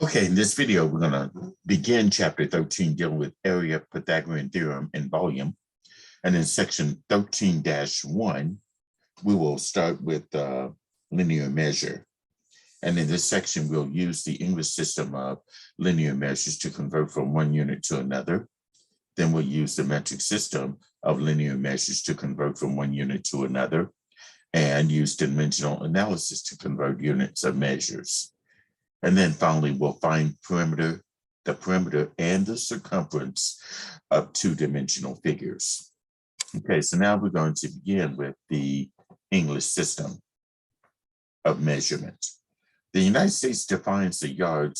Okay, in this video, we're going to begin chapter 13 dealing with area, Pythagorean theorem, and volume. And in section 13-1, we will start with linear measure. And in this section, we'll use the English system of linear measures to convert from one unit to another. Then we'll use the metric system of linear measures to convert from one unit to another, and use dimensional analysis to convert units of measures. And then finally, we'll find the perimeter and the circumference of two-dimensional figures. Okay, so now we're going to begin with the English system of measurement. The United States defines the yard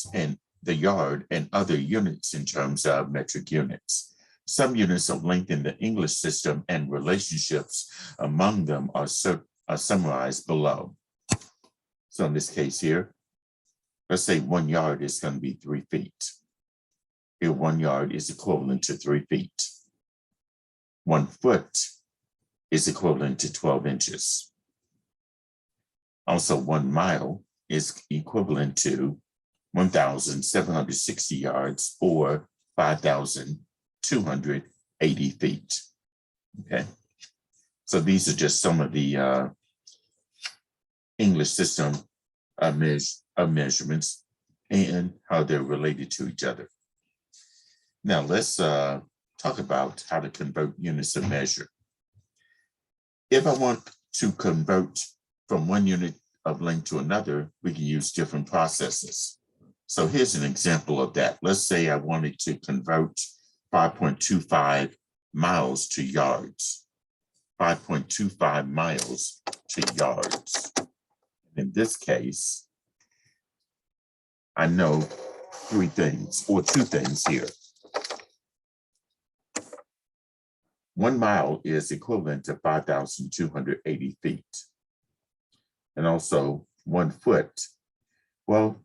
and other units in terms of metric units. Some units of length in the English system and relationships among them are summarized below. So in this case here, let's say 1 yard is going to be 3 feet. Here, 1 yard is equivalent to 3 feet. 1 foot is equivalent to 12 inches. Also, 1 mile is equivalent to 1,760 yards or 5,280 feet. Okay, so these are just some of the English system of measurements and how they're related to each other. Now let's talk about how to convert units of measure. If I want to convert from one unit of length to another, we can use different processes. So here's an example of that. Let's say I wanted to convert 5.25 miles to yards. 5.25 miles to yards. In this case, I know 3 things or 2 things here. 1 mile is equivalent to 5,280 feet. And also 1 foot. Well,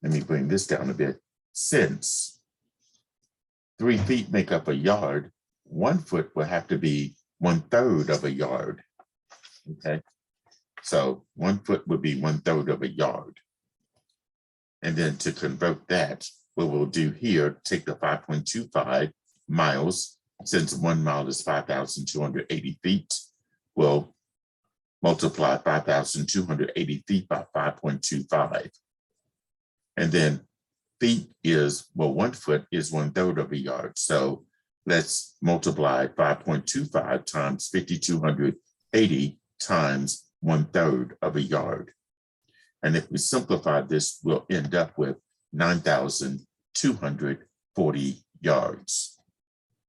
let me bring this down a bit. Since 3 feet make up a yard, 1 foot will have to be 1/3 of a yard. Okay. So 1 foot would be 1/3 of a yard. And then to convert that, what we'll do here, take the 5.25 miles, since 1 mile is 5,280 feet, we'll multiply 5,280 feet by 5.25. And then feet is, well, 1 foot is 1/3 of a yard. So let's multiply 5.25 times 5,280 times 1/3 of a yard. And if we simplify this, we'll end up with 9,240 yards,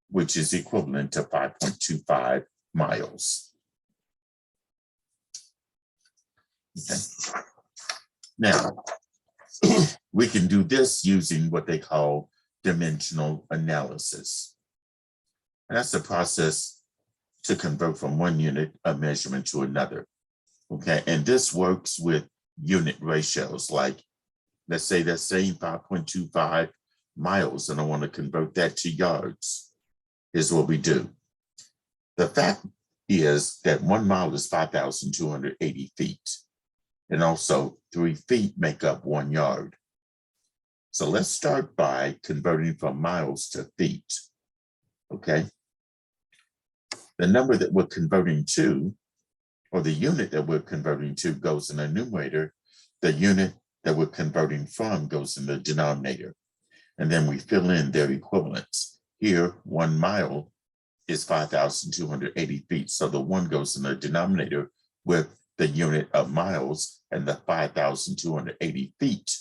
which is equivalent to 5.25 miles. Okay. Now, we can do this using what they call dimensional analysis. And that's a process to convert from one unit of measurement to another. Okay, and this works with unit ratios, like let's say that same 5.25 miles, and I want to convert that to yards. Here's what we do. The fact is that 1 mile is 5,280 feet, and also 3 feet make up 1 yard. So let's start by converting from miles to feet. Okay. The number that we're converting to, or the unit that we're converting to, goes in the numerator. The unit that we're converting from goes in the denominator. And then we fill in their equivalents. Here, 1 mile is 5,280 feet. So the 1 goes in the denominator with the unit of miles, and the 5,280 feet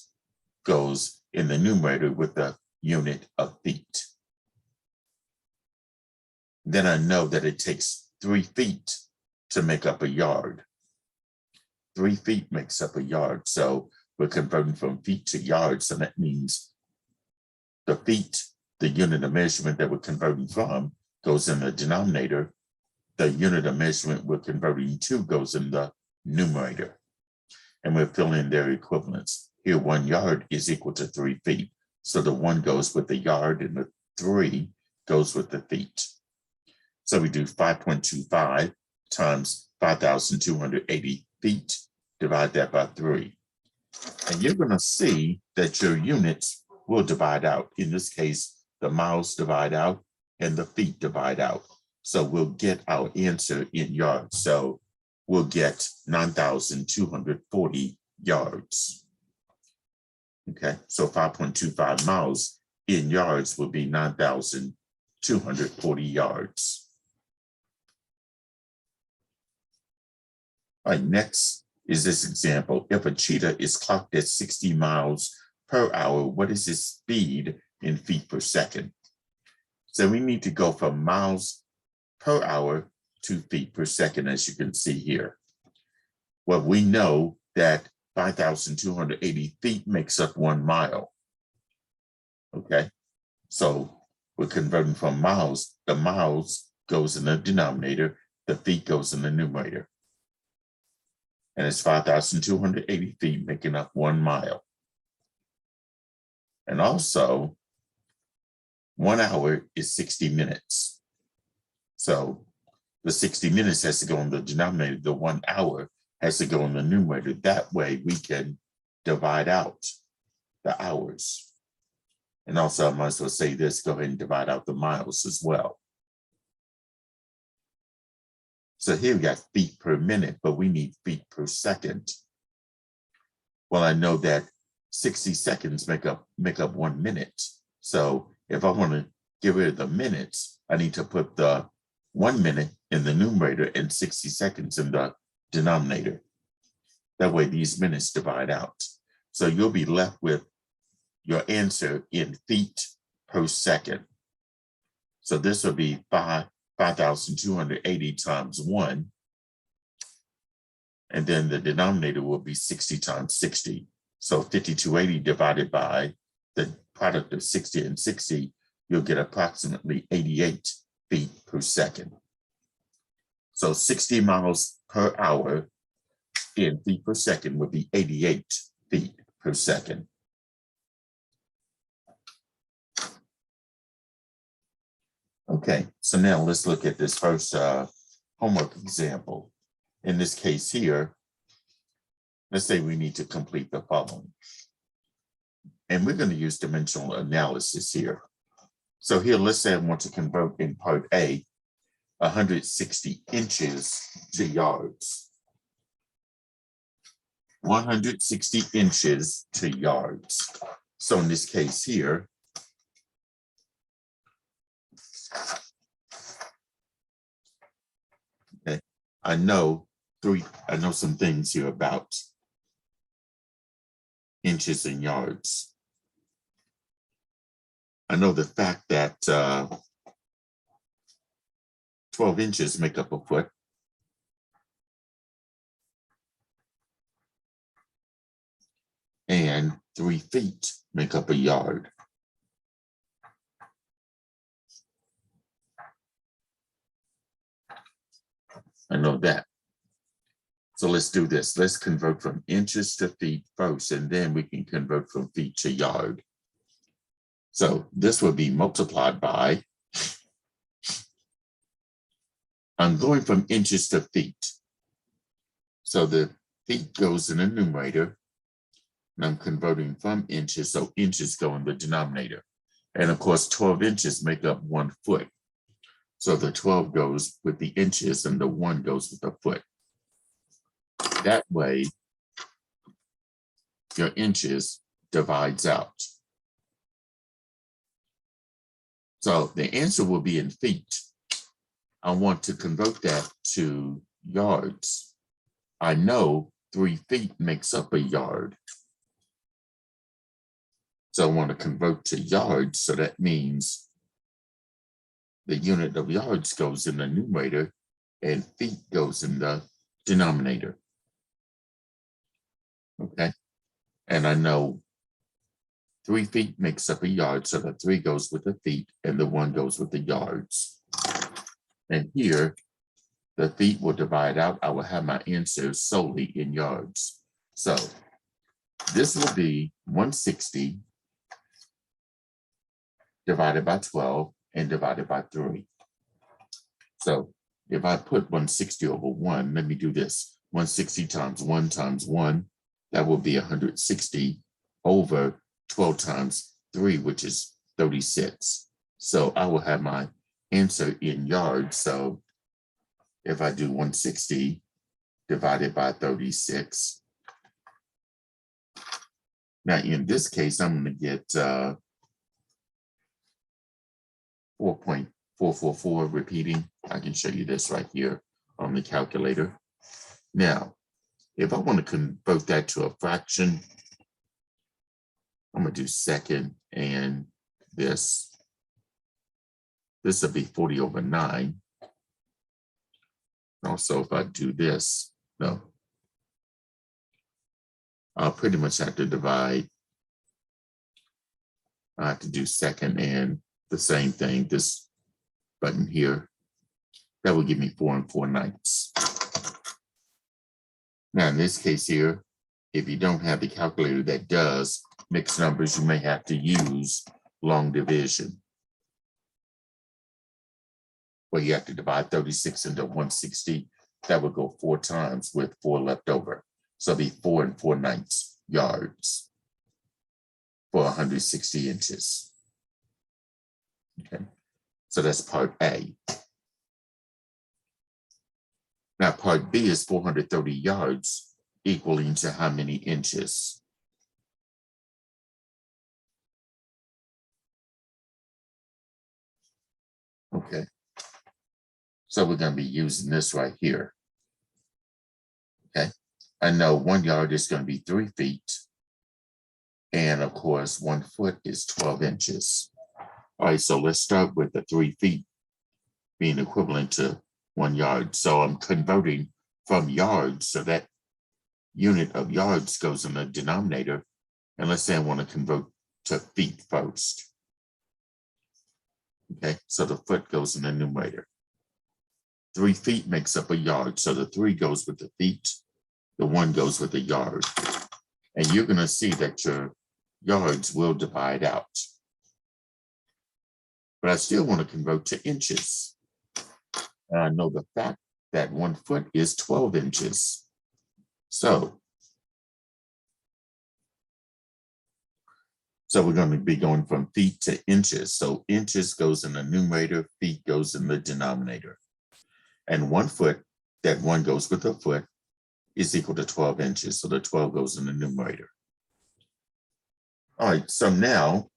goes in the numerator with the unit of feet. Then I know that it takes 3 feet to make up a yard. 3 feet makes up a yard. So we're converting from feet to yards. And that means the feet, the unit of measurement that we're converting from, goes in the denominator. The unit of measurement we're converting to goes in the numerator. And we're filling in their equivalents. Here, 1 yard is equal to 3 feet. So the 1 goes with the yard and the 3 goes with the feet. So we do 5.25 times 5,280 feet, divide that by 3. And you're going to see that your units will divide out. In this case, the miles divide out and the feet divide out. So we'll get our answer in yards. So we'll get 9,240 yards. Okay, so 5.25 miles in yards will be 9,240 yards. All right, next is this example. If a cheetah is clocked at 60 miles per hour, what is its speed in feet per second? So we need to go from miles per hour to feet per second, as you can see here. Well, we know that 5,280 feet makes up 1 mile. Okay, so we're converting from miles. The miles goes in the denominator, the feet goes in the numerator. And it's 5,280 feet making up 1 mile. And also, 1 hour is 60 minutes. So the 60 minutes has to go in the denominator. The 1 hour has to go in the numerator. That way we can divide out the hours. And also I might as well say this, go ahead and divide out the miles as well. So here we got feet per minute, but we need feet per second. Well, I know that 60 seconds make up 1 minute. So if I want to get rid of the minutes, I need to put the 1 minute in the numerator and 60 seconds in the denominator. That way these minutes divide out. So you'll be left with your answer in feet per second. So this will be 5,280 times 1. And then the denominator will be 60 times 60. So 5,280 divided by the product of 60 and 60, you'll get approximately 88 feet per second. So 60 miles per hour in feet per second would be 88 feet per second. Okay, so now let's look at this first homework example. In this case here, let's say we need to complete the following. And we're going to use dimensional analysis here. So here, let's say I want to convert in part A, 160 inches to yards. 160 inches to yards. So in this case here, okay, I know some things here about inches and yards. I know the fact that 12 inches make up a foot. And 3 feet make up a yard. I know that. So let's do this. Let's convert from inches to feet first, and then we can convert from feet to yard. So this will be multiplied by, I'm going from inches to feet. So the feet goes in the numerator, and I'm converting from inches, so inches go in the denominator. And of course, 12 inches make up 1 foot. So the 12 goes with the inches and the 1 goes with the foot. That way, your inches divides out. So the answer will be in feet. I want to convert that to yards. I know 3 feet makes up a yard. So I want to convert to yards. So that means the unit of yards goes in the numerator and feet goes in the denominator. Okay. And I know 3 feet makes up a yard. So the 3 goes with the feet and the 1 goes with the yards. And here, the feet will divide out. I will have my answer solely in yards. So this will be 160 divided by 12 and divided by 3. So if I put 160 over 1, let me do this. 160 times 1 times 1 that will be 160 over 12 times 3, which is 36. So I will have my answer in yards. So if I do 160 divided by 36, now in this case, I'm going to get 4.444 repeating. I can show you this right here on the calculator. Now, if I want to convert that to a fraction, I'm going to do second and this. This will be 40 over 9. Also, if I do this, no, I'll pretty much have to divide. I have to do second and the same thing, this button here. That will give me 4 4/9. Now, in this case here, if you don't have the calculator that does mixed numbers, you may have to use long division, where you have to divide 36 into 160. That would go 4 times with 4 left over. So it'll be 4 4/9 yards for 160 inches. Okay, so that's part A. Now part B is 430 yards, equaling to how many inches? Okay, so we're going to be using this right here. Okay, I know 1 yard is going to be 3 feet. And of course, 1 foot is 12 inches. All right, so let's start with the 3 feet being equivalent to 1 yard. So I'm converting from yards, so that unit of yards goes in the denominator. And let's say I want to convert to feet first. Okay, so the foot goes in the numerator. 3 feet makes up a yard, so the 3 goes with the feet, the 1 goes with the yard. And you're going to see that your yards will divide out. But I still want to convert to inches. And I know the fact that 1 foot is 12 inches. So we're going to be going from feet to inches. So inches goes in the numerator, feet goes in the denominator. And 1 foot, that 1 goes with a foot, is equal to 12 inches. So the 12 goes in the numerator. All right, so now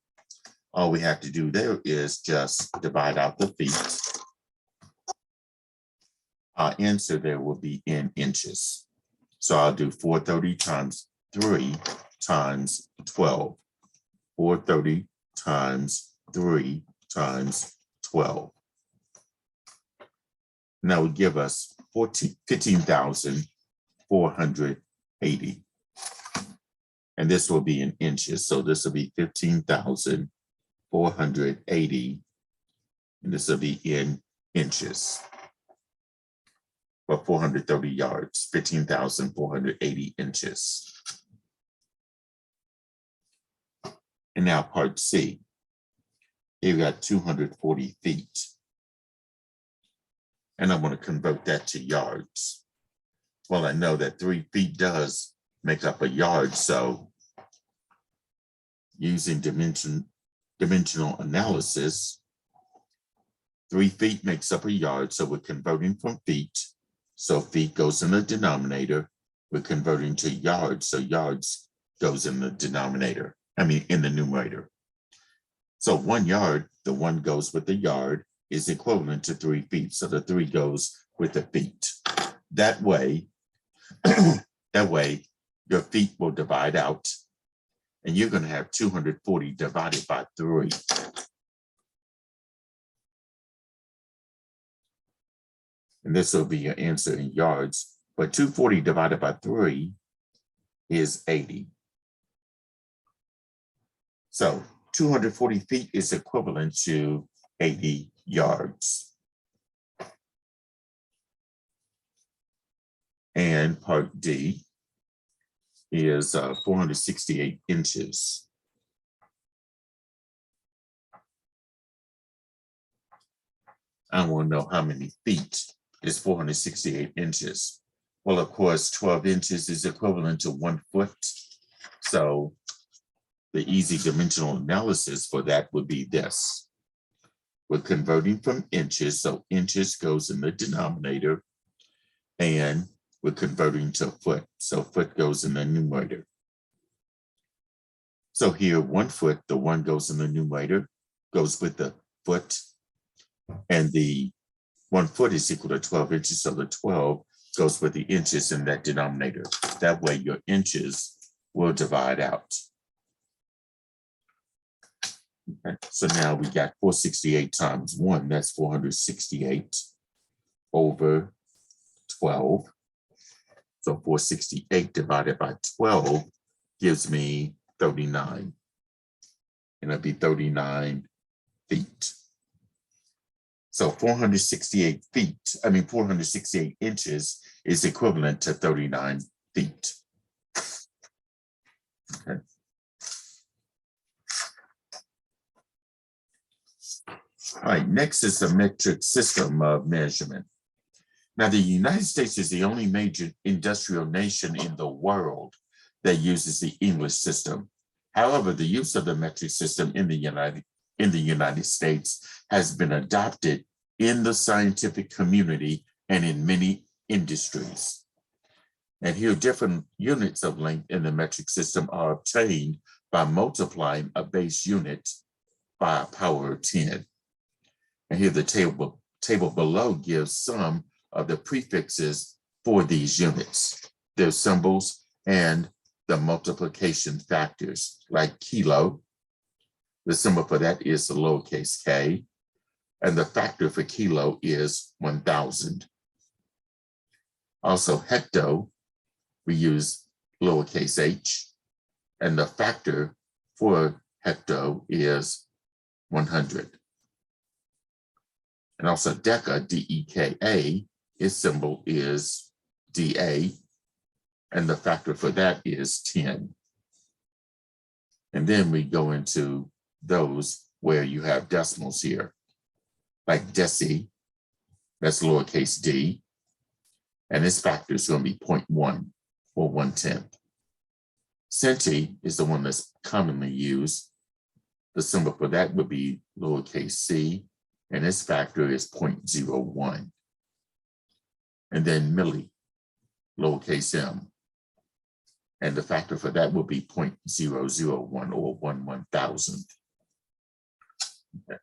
all we have to do there is just divide out the feet. Our answer there will be in inches. So I'll do 430 times 3 times 12. 430 times 3 times 12. Now would give us 15,480. And this will be in inches. So this will be 15,480. And this will be in inches. For 430 yards, 15,480 inches. And now part C. Here we got 240 feet. And I want to convert that to yards. Well, I know that 3 feet does make up a yard, so using dimensional analysis, 3 feet makes up a yard, so we're converting from feet. So feet goes in the denominator. We're converting to yards, so yards goes in the denominator. In the numerator. So 1 yard, the 1 goes with the yard, is equivalent to 3 feet. So the 3 goes with the feet. That way, your feet will divide out, and you're going to have 240 divided by 3. And this will be your answer in yards. But 240 divided by 3 is 80. So 240 feet is equivalent to 80 yards. And part D is 468 inches. I want to know how many feet is 468 inches. Well, of course, 12 inches is equivalent to 1 foot. So the easy dimensional analysis for that would be this. We're converting from inches, so inches goes in the denominator, and we're converting to foot, so foot goes in the numerator. So here, 1 foot, the 1 goes in the numerator, goes with the foot, and the 1 foot is equal to 12 inches, so the 12 goes with the inches in that denominator. That way your inches will divide out. Okay, so now we got 468 times 1, that's 468 over 12. So 468 divided by 12 gives me 39. And it'll be 39 feet. So 468 inches is equivalent to 39 feet. Okay. All right, next is the metric system of measurement. Now, the United States is the only major industrial nation in the world that uses the English system. However, the use of the metric system in the United States has been adopted in the scientific community and in many industries. And here, different units of length in the metric system are obtained by multiplying a base unit by a power of 10. And here the table below gives some of the prefixes for these units, their symbols, and the multiplication factors, like kilo. The symbol for that is the lowercase k, and the factor for kilo is 1,000. Also, hecto, we use lowercase h, and the factor for hecto is 100. And also deca, D-E-K-A, its symbol is DA, and the factor for that is 10. And then we go into those where you have decimals here, like deci, that's lowercase d, and its factor is going to be 0.1 or 1/10. Centi is the one that's commonly used. The symbol for that would be lowercase c, and its factor is 0.01. And then milli, lowercase m, and the factor for that would be 0.001 or 1/1000. Okay.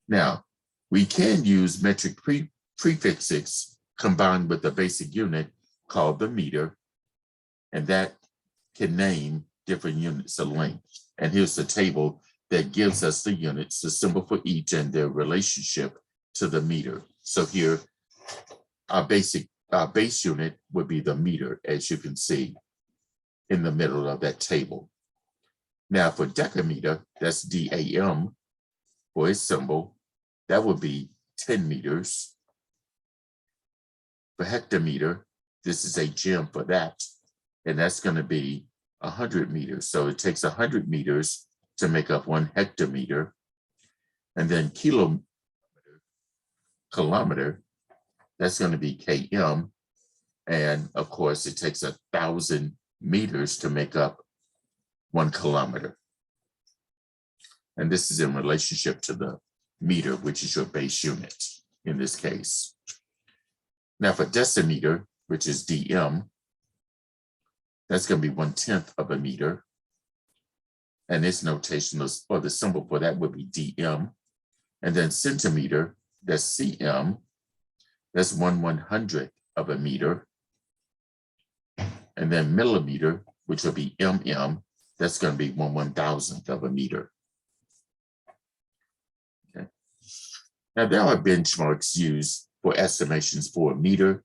Now, we can use metric prefixes combined with the basic unit called the meter, and that can name different units of length. And here's the table that gives us the units, the symbol for each, and their relationship to the meter. So here, our base unit would be the meter, as you can see in the middle of that table. Now for decameter, that's DAM for its symbol, that would be 10 meters. For hectometer, this is HM for that, and that's going to be 100 meters. So it takes 100 meters to make up 1 hectometer. And then kilometer, that's going to be km. And of course, it takes 1,000 meters to make up 1 kilometer. And this is in relationship to the meter, which is your base unit in this case. Now for decimeter, which is dm, that's going to be 1/10 of a meter. And its notation is, or the symbol for that would be dm. And then centimeter, that's cm, that's 1/100th of a meter. And then millimeter, which will be mm, that's going to be 1/1000th of a meter. Okay. Now there are benchmarks used for estimations for a meter,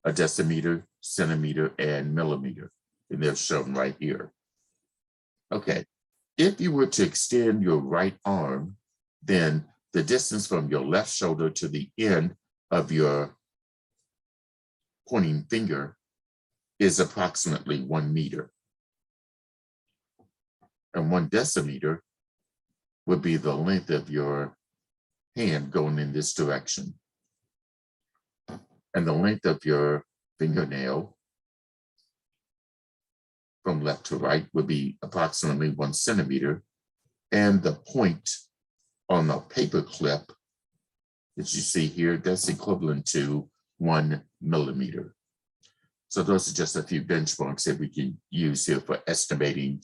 a decimeter, centimeter, and millimeter. And they're shown right here. Okay, if you were to extend your right arm, then the distance from your left shoulder to the end of your pointing finger is approximately 1 meter. And 1 decimeter would be the length of your hand going in this direction. And the length of your fingernail from left to right would be approximately 1 centimeter. And the point on the paper clip that you see here, that's equivalent to 1 millimeter. So those are just a few benchmarks that we can use here for estimating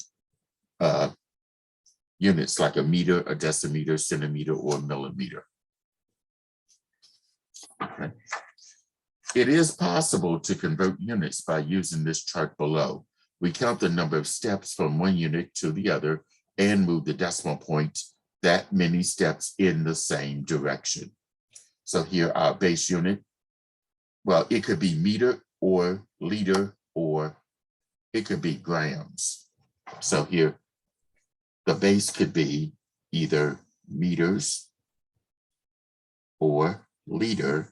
units like a meter, a decimeter, centimeter, or millimeter. Okay. It is possible to convert units by using this chart below. We count the number of steps from one unit to the other and move the decimal point that many steps in the same direction. So here our base unit, well, it could be meter or liter, or it could be grams. So here, the base could be either meters or liter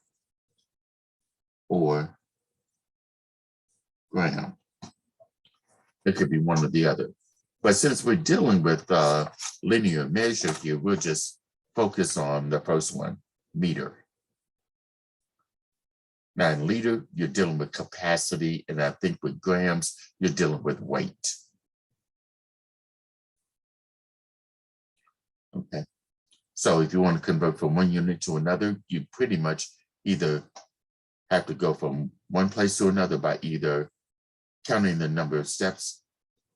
or gram. It could be one or the other. But since we're dealing with linear measure here, we'll just focus on the first one, meter. Now in liter, you're dealing with capacity, and I think with grams, you're dealing with weight. Okay. So if you want to convert from one unit to another, you pretty much either have to go from one place to another by either counting the number of steps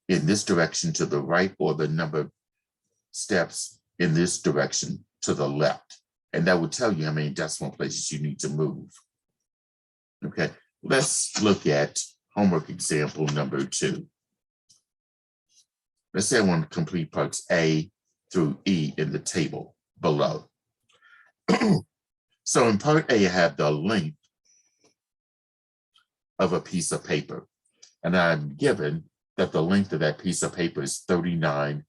in this direction to the right, or the number of steps in this direction to the left. And that will tell you how many decimal places you need to move. Okay, let's look at homework example number 2. Let's say I want to complete parts A through E in the table below. So in part A, I have the length of a piece of paper. And I'm given that the length of that piece of paper is 39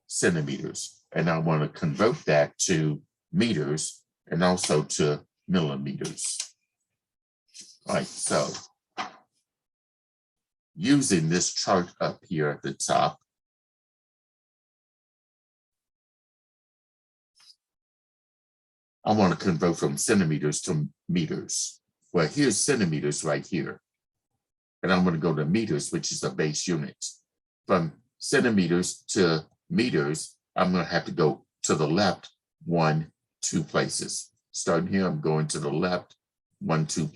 centimeters. And I want to convert that to meters and also to millimeters. All right, so using this chart up here at the top, I want to convert from centimeters to meters. Well, here's centimeters right here. And I'm going to go to meters, which is the base unit. From centimeters to meters, I'm going to have to go to the left 1, 2 places. Starting here, I'm going to the left 1, 2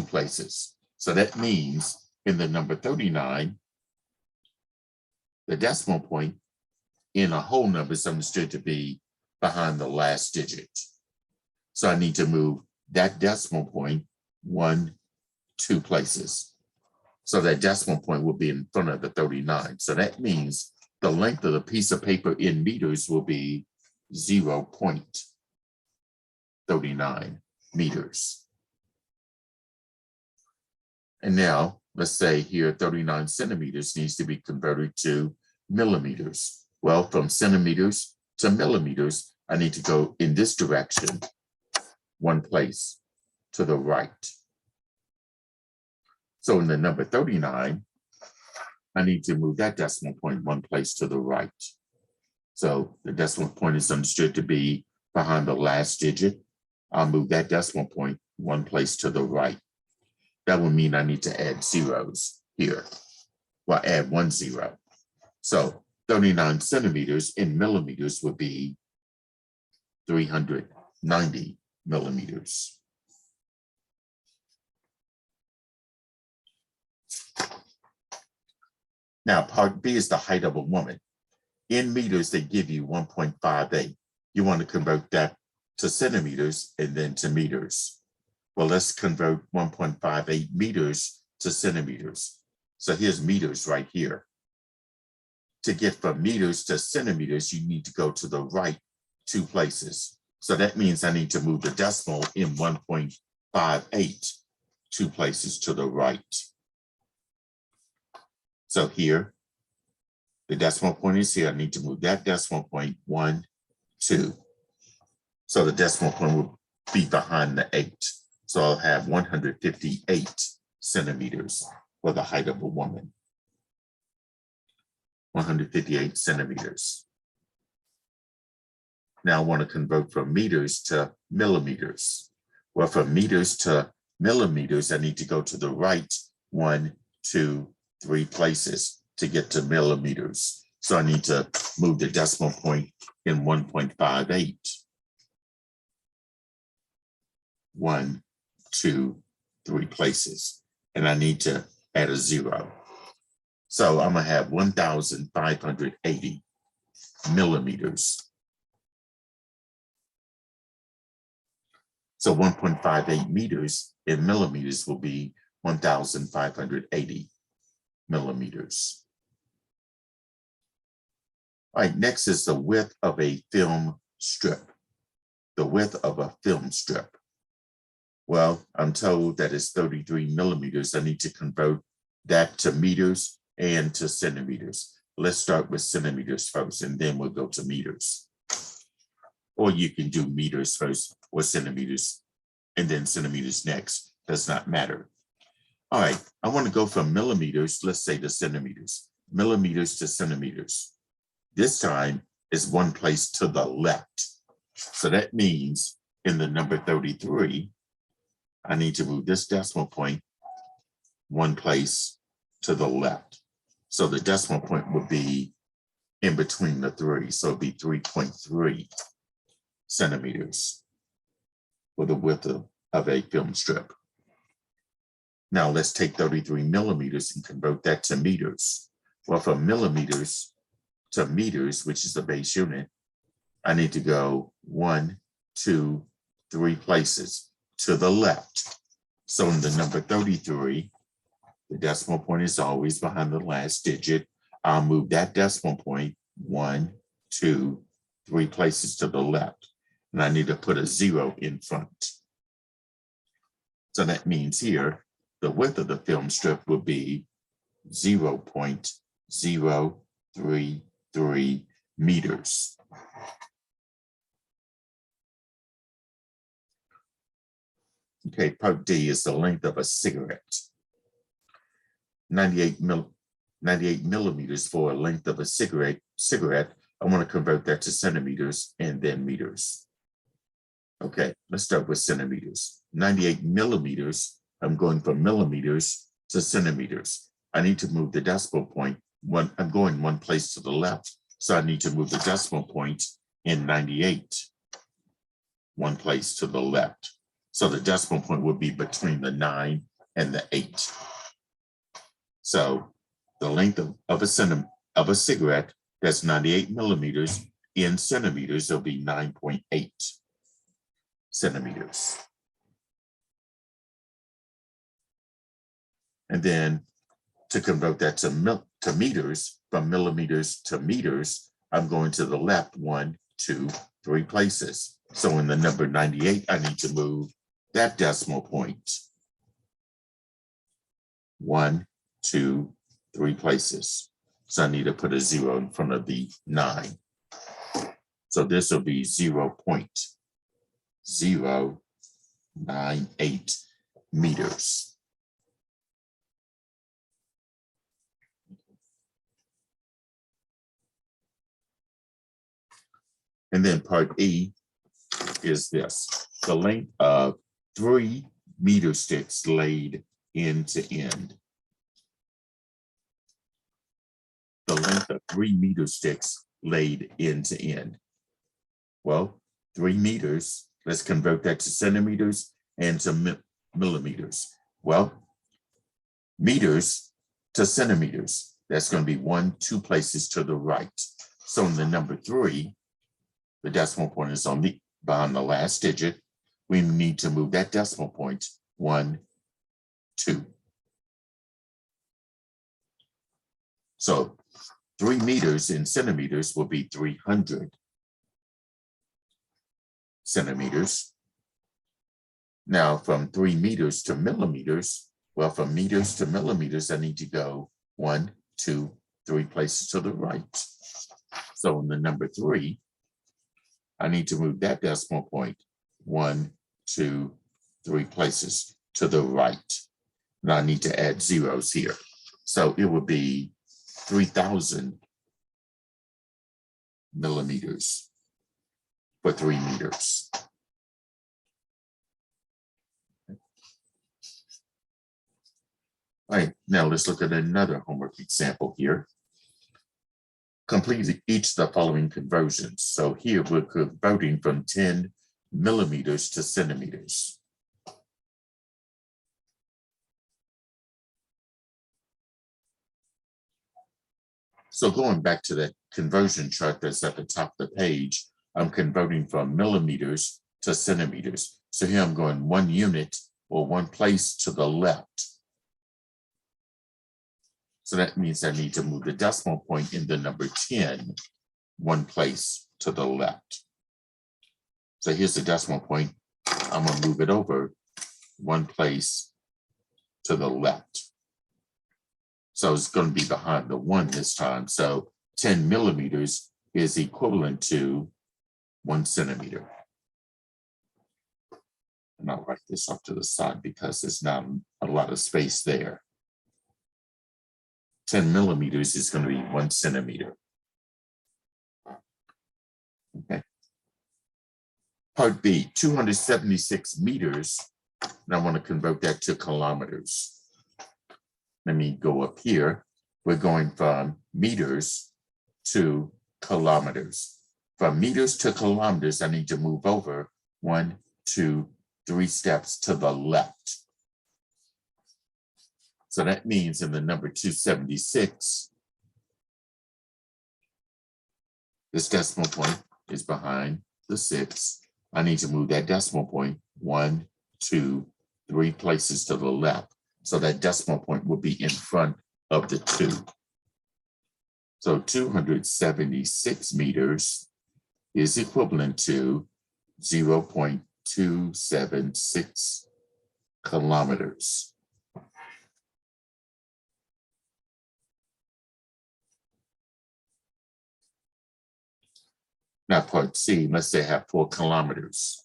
places. So that means in the number 39, the decimal point in a whole number is understood to be behind the last digit. So I need to move that decimal point 1, 2 places. So that decimal point will be in front of the 39. So that means the length of the piece of paper in meters will be 0.39 meters. And now let's say here 39 centimeters needs to be converted to millimeters. Well, from centimeters to millimeters, I need to go in this direction 1 place to the right. So in the number 39, I need to move that decimal point 1 place to the right. So the decimal point is understood to be behind the last digit. I'll move that decimal point 1 place to the right. That would mean I need to add zeros here. Well, add 1 0. So 39 centimeters in millimeters would be 390 millimeters. Now, part B is the height of a woman. In meters, they give you 1.58. You want to convert that to centimeters and then to meters. Well, let's convert 1.58 meters to centimeters. So here's meters right here. To get from meters to centimeters, you need to go to the right 2 places. So that means I need to move the decimal in 1.58 2 places to the right. So here, the decimal point is here. I need to move that decimal point 1, 2. So the decimal point will be behind the 8. So I'll have 158 centimeters for the height of a woman. 158 centimeters. Now I want to convert from meters to millimeters. Well, from meters to millimeters, I need to go to the right 1, 2, 3 places to get to millimeters. So I need to move the decimal point in 1.58. 1, 2, 3 places. And I need to add a 0. So I'm going to have 1,580 millimeters. So 1.58 meters in millimeters will be 1,580 millimeters. All right, next is the width of a film strip. The width of a film strip. Well, I'm told that it's 33 millimeters. I need to convert that to meters and to centimeters. Let's start with centimeters first, and then we'll go to meters. Or you can do meters first or centimeters, and then centimeters next. Does not matter. All right, I want to go from millimeters, let's say to centimeters. Millimeters to centimeters. This time is one place to the left. So that means in the number 33, I need to move this decimal point one place to the left. So the decimal point would be in between the 3. So it'd be 3.3 centimeters for the width of a film strip. Now let's take 33 millimeters and convert that to meters. Well, from millimeters to meters, which is the base unit, I need to go 1, 2, 3 places to the left. So in the number 33, the decimal point is always behind the last digit. I'll move that decimal point 1, 2, 3 places to the left. And I need to put a 0 in front. So that means here, the width of the film strip will be 0.033 meters. Okay, part D is the length of a cigarette. 98 millimeters for a length of a cigarette. I want to convert that to centimeters and then meters. Okay, let's start with centimeters. 98 millimeters, I'm going from millimeters to centimeters. I need to move the decimal point. I'm going one place to the left, so I need to move the decimal point in 98, one place to the left. So the decimal point would be between the 9 and the 8. So the length of a cigarette, that's 98 millimeters. In centimeters, it'll be 9.8 centimeters. And then to convert that to meters, from millimeters to meters, I'm going to the left 1, 2, 3 places. So in the number 98, I need to move that decimal point 1, 2, 3 places. So I need to put a 0 in front of the 9. So this will be 0.098 meters. And then part E is this, the length of 3 meter sticks laid end to end. The length of 3 meter sticks laid end to end. Well, 3 meters, let's convert that to centimeters and to millimeters. Well, meters to centimeters, that's going to be 1, 2 places to the right. So in the number 3, the decimal point is behind the last digit. We need to move that decimal point 1, 2. So 3 meters in centimeters will be 300 centimeters. Now from 3 meters to millimeters, well, from meters to millimeters, I need to go 1, 2, 3 places to the right. So in the number 3, I need to move that decimal point 1, 2, 3 places to the right. Now I need to add zeros here. So it would be 3,000 millimeters for 3 meters. All right, now let's look at another homework example here. Complete each of the following conversions. So here we're converting from 10 millimeters to centimeters. So going back to that conversion chart that's at the top of the page, I'm converting from millimeters to centimeters. So here I'm going 1 unit or 1 place to the left. So that means I need to move the decimal point in the number 10, 1 place to the left. So here's the decimal point. I'm going to move it over 1 place to the left. So it's going to be behind the 1 this time. So 10 millimeters is equivalent to 1 centimeter. And I'll write this off to the side because there's not a lot of space there. 10 millimeters is going to be 1 centimeter. Okay. Part B, 276 meters. And I want to convert that to kilometers. Let me go up here. We're going from meters to kilometers. From meters to kilometers, I need to move over 1, 2, 3 steps to the left. So that means in the number 276, this decimal point is behind the 6. I need to move that decimal point 1, 2, 3 places to the left. So that decimal point will be in front of the 2. So 276 meters is equivalent to 0.276 kilometers. Now part C, let's say I have 4 kilometers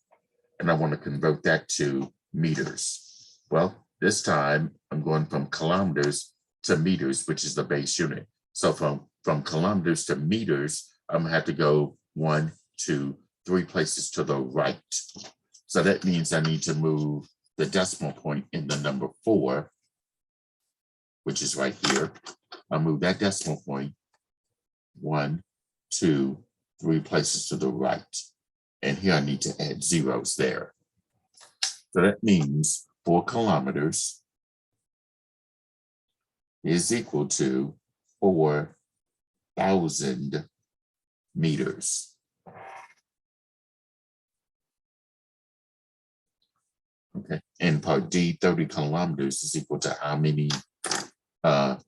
and I want to convert that to meters. Well, this time I'm going from kilometers to meters, which is the base unit. So from kilometers to meters, I'm gonna have to go 1, 2, 3 places to the right. So that means I need to move the decimal point in the number 4, which is right here. I'll move that decimal point 1, 2, 3 places to the right. And here I need to add zeros there. So that means 4 kilometers is equal to 4,000 meters. Okay, and part D, 30 kilometers is equal to how many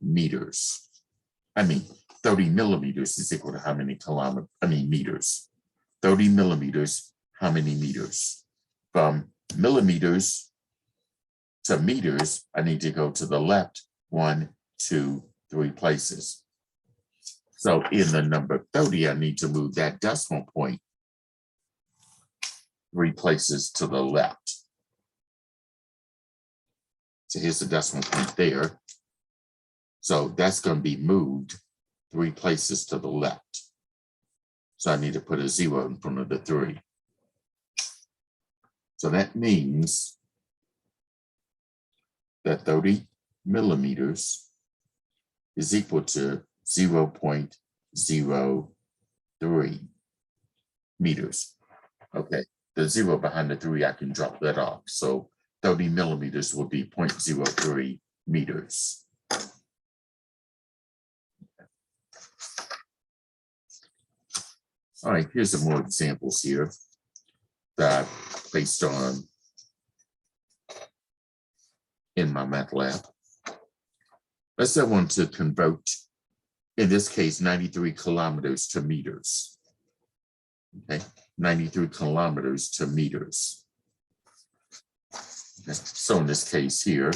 meters? 30 millimeters is equal to how many meters? 30 millimeters, how many meters? From millimeters to meters, I need to go to the left 1, 2, 3 places. So in the number 30, I need to move that decimal point 3 places to the left. So here's the decimal point there. So that's going to be moved 3 places to the left. So I need to put a 0 in front of the 3. So that means that 30 millimeters is equal to 0.03 meters. Okay, the 0 behind the 3, I can drop that off. So 30 millimeters will be 0.03 meters. All right, here's some more examples here that I placed on in my math lab. Let's say I want to convert, in this case, 93 kilometers to meters. Okay, 93 kilometers to meters. Okay. So in this case here,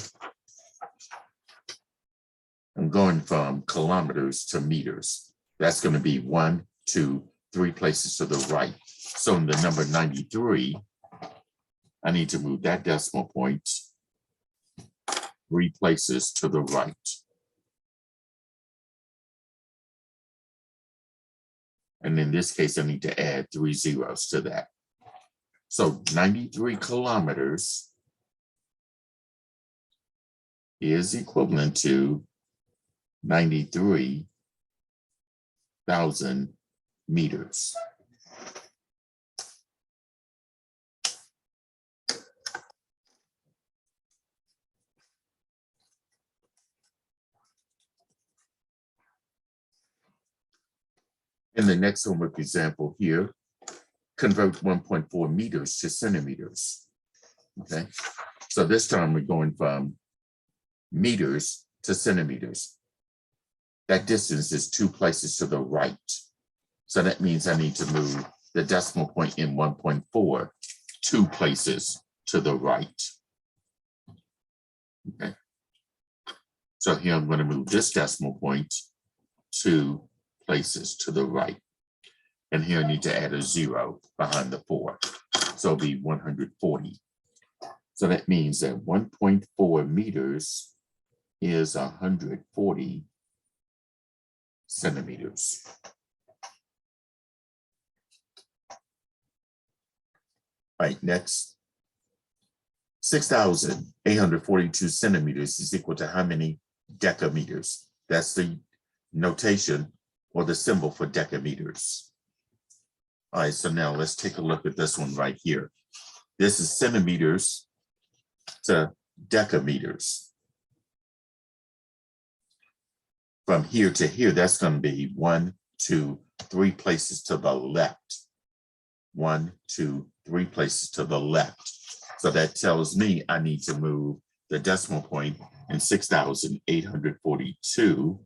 I'm going from kilometers to meters. That's going to be 1, 2, 3 places to the right. So in the number 93, I need to move that decimal point 3 places to the right. And in this case, I need to add 3 zeros to that. So 93 kilometers is equivalent to 93,000 meters. In the next homework example here, convert 1.4 meters to centimeters. Okay, so this time we're going from meters to centimeters. That distance is 2 places to the right. So that means I need to move the decimal point in 1.4 2 places to the right. Okay, so here I'm going to move this decimal point 2 places to the right. And here I need to add a 0 behind the 4. So it'll be 140. So that means that 1.4 meters is 140 centimeters. All right, next. 6,842 centimeters is equal to how many decameters? That's the notation or the symbol for decameters. All right, so now let's take a look at this one right here. This is centimeters to decameters. From here to here, that's going to be 1, 2, 3 places to the left. 1, 2, 3 places to the left. So that tells me I need to move the decimal point in 6,842.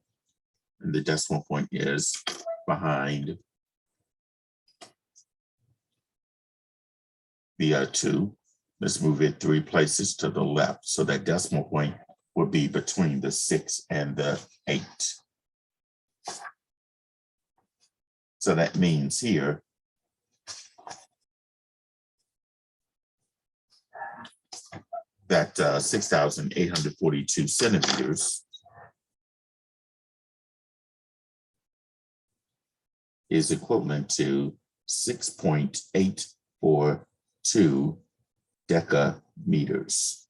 And the decimal point is behind the 2. Let's move it 3 places to the left. So that decimal point would be between the 6 and the 8. So that means here, that 6,842 centimeters is equivalent to 6.842 decameters.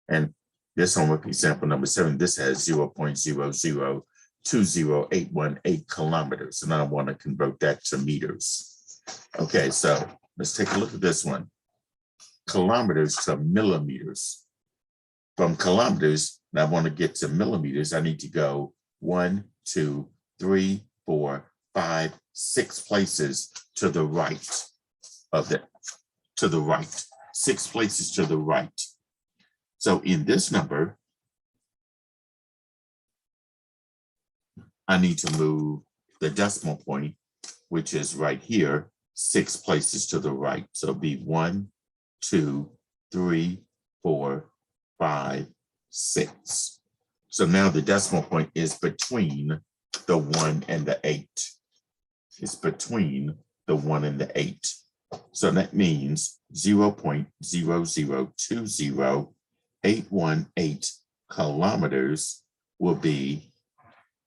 And this homework example number 7, this has 0.0020818 kilometers, and I want to convert that to meters. Okay, so let's take a look at this one. Kilometers to millimeters. From kilometers, and I want to get to millimeters, I need to go 1, 2, 3, 4, 5, 6 places to the right of that, to the right, 6 places to the right. So in this number, I need to move the decimal point, which is right here, 6 places to the right. So it'll be 1, 2, 3, 4, 5, 6. So now the decimal point is between the 1 and the 8. It's between the 1 and the 8. So that means 0.0020818 kilometers will be,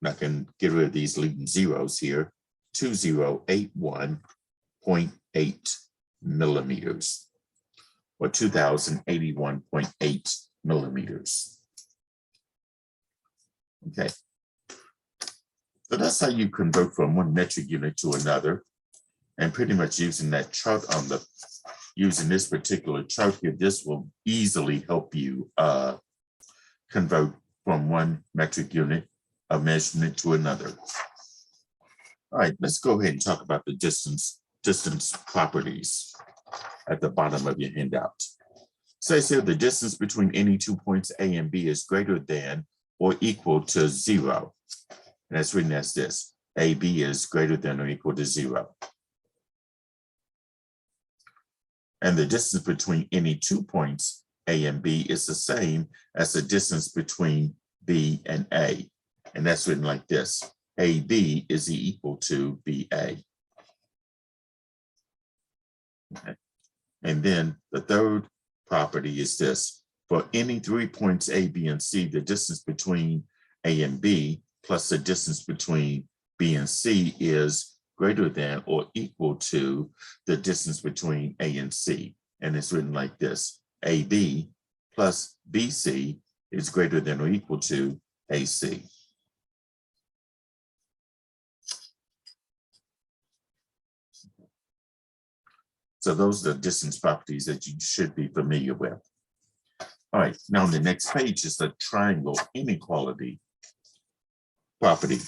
and I can get rid of these leading zeros here, 2081.8 millimeters, or 2081.8 millimeters. Okay. So that's how you convert from one metric unit to another. And pretty much using that chart on the, using this particular chart here, this will easily help you convert from one metric unit of measurement to another. All right, let's go ahead and talk about the distance properties at the bottom of your handout. Says here the distance between any 2 points A and B is greater than or equal to 0. And that's written as this: AB is greater than or equal to 0. And the distance between any 2 points A and B is the same as the distance between B and A. And that's written like this: AB is equal to BA. Okay. And then the third property is this: for any 3 points A, B, and C, the distance between A and B plus the distance between B and C is greater than or equal to the distance between A and C. and it's written like this: AB plus BC is greater than or equal to AC. So those are the distance properties that you should be familiar with. All right, now on the next page is the triangle inequality property.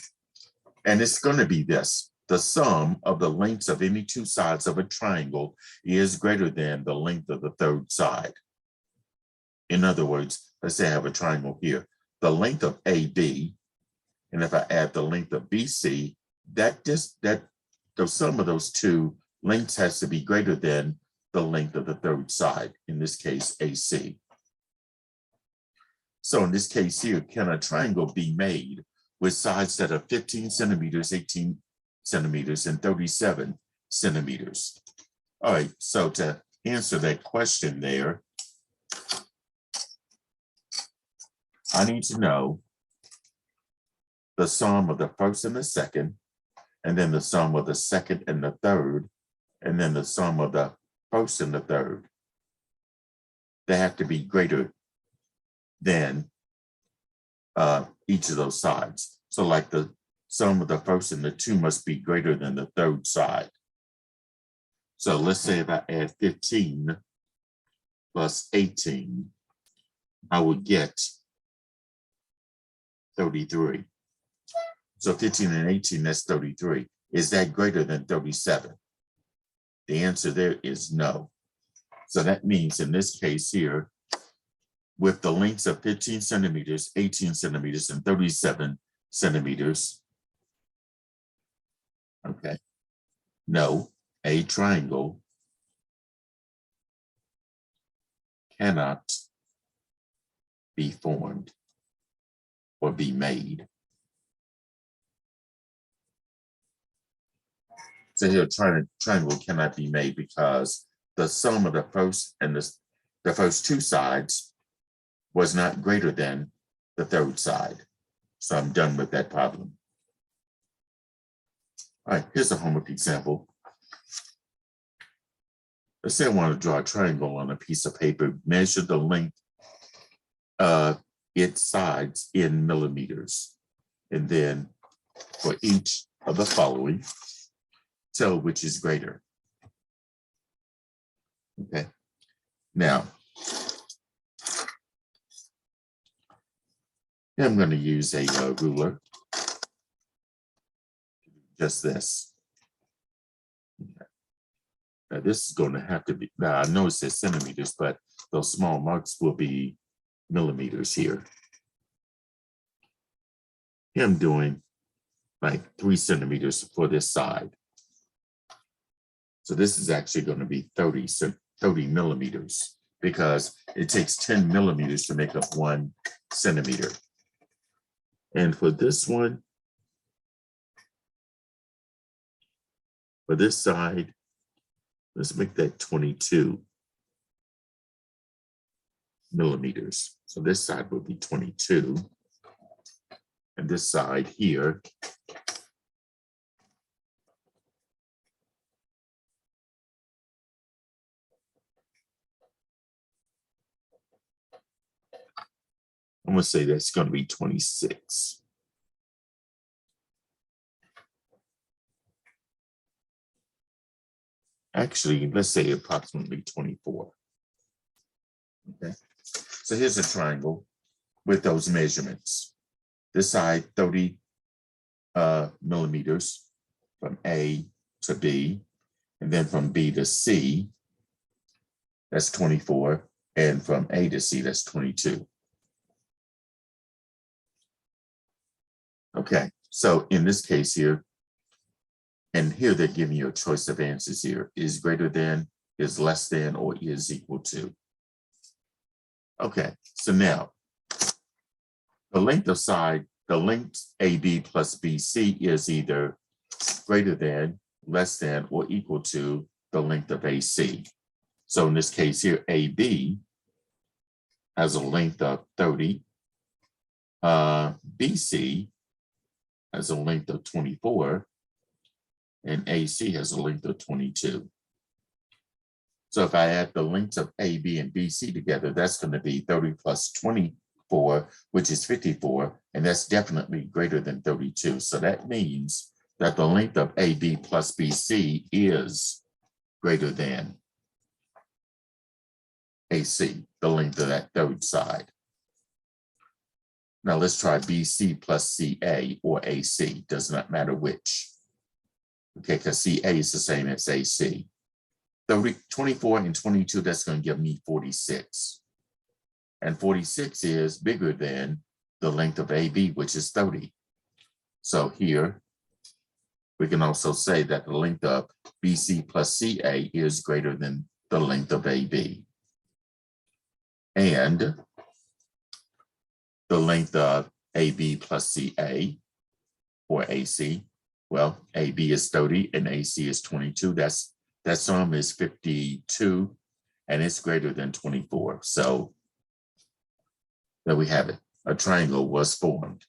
And it's going to be this: the sum of the lengths of any two sides of a triangle is greater than the length of the third side. In other words, let's say I have a triangle here. The length of AB, and if I add the length of BC, the sum of those two lengths has to be greater than the length of the third side, in this case, AC. So in this case here, can a triangle be made with sides that are 15 centimeters, 18 centimeters, and 37 centimeters? All right, so to answer that question there, I need to know the sum of the first and the second, and then the sum of the second and the third, and then the sum of the first and the third. They have to be greater than each of those sides. So like the sum of the first and the two must be greater than the third side. So let's say if I add 15 plus 18, I would get 33. So 15 and 18, that's 33. Is that greater than 37? The answer there is no. So that means in this case here, with the lengths of 15 centimeters, 18 centimeters, and 37 centimeters, okay, no, a triangle cannot be formed or be made. So here, triangle cannot be made because the sum of the first and the first two sides was not greater than the third side. So I'm done with that problem. All right, here's a homework example. Let's say I want to draw a triangle on a piece of paper, measure the length of its sides in millimeters. And then for each of the following, tell which is greater. Okay, now, I'm going to use a ruler, just this. Okay. Now this is going to have to be, now I know it says centimeters, but those small marks will be millimeters here. Here I'm doing like 3 centimeters for this side. So this is actually going to be 30 millimeters because it takes 10 millimeters to make up 1 centimeter. And for this one, for this side, let's make that 22 millimeters. So this side would be 22. And this side here, I'm going to say that's going to be 26. Actually, let's say approximately 24. Okay, so here's a triangle with those measurements. This side, 30 millimeters from A to B, and then from B to C, that's 24, and from A to C, that's 22. Okay, so in this case here, and here they're giving you a choice of answers here: is greater than, is less than, or is equal to. Okay, so now the length of side, the length AB plus BC is either greater than, less than, or equal to the length of AC. So in this case here, AB has a length of 30, BC has a length of 24, and AC has a length of 22. So if I add the lengths of AB and BC together, that's going to be 30 plus 24, which is 54, and that's definitely greater than 32. So that means that the length of AB plus BC is greater than AC, the length of that third side. Now let's try BC plus CA or AC, does not matter which. Okay, because CA is the same as AC. 24 and 22, that's going to give me 46. And 46 is bigger than the length of AB, which is 30. So here, we can also say that the length of BC plus CA is greater than the length of AB. And the length of AB plus CA or AC, well, AB is 30 and AC is 22. That sum is 52 and it's greater than 24. So there we have it. A triangle was formed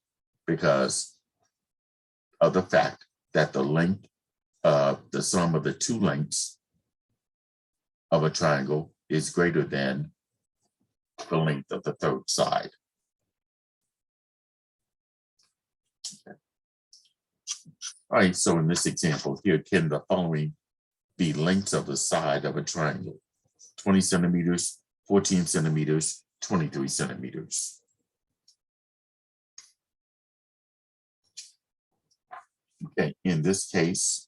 because of the fact that the length of the sum of the two lengths of a triangle is greater than the length of the third side. Okay. All right, so in this example here, can the following be lengths of the side of a triangle? 20 centimeters, 14 centimeters, 23 centimeters. Okay, in this case,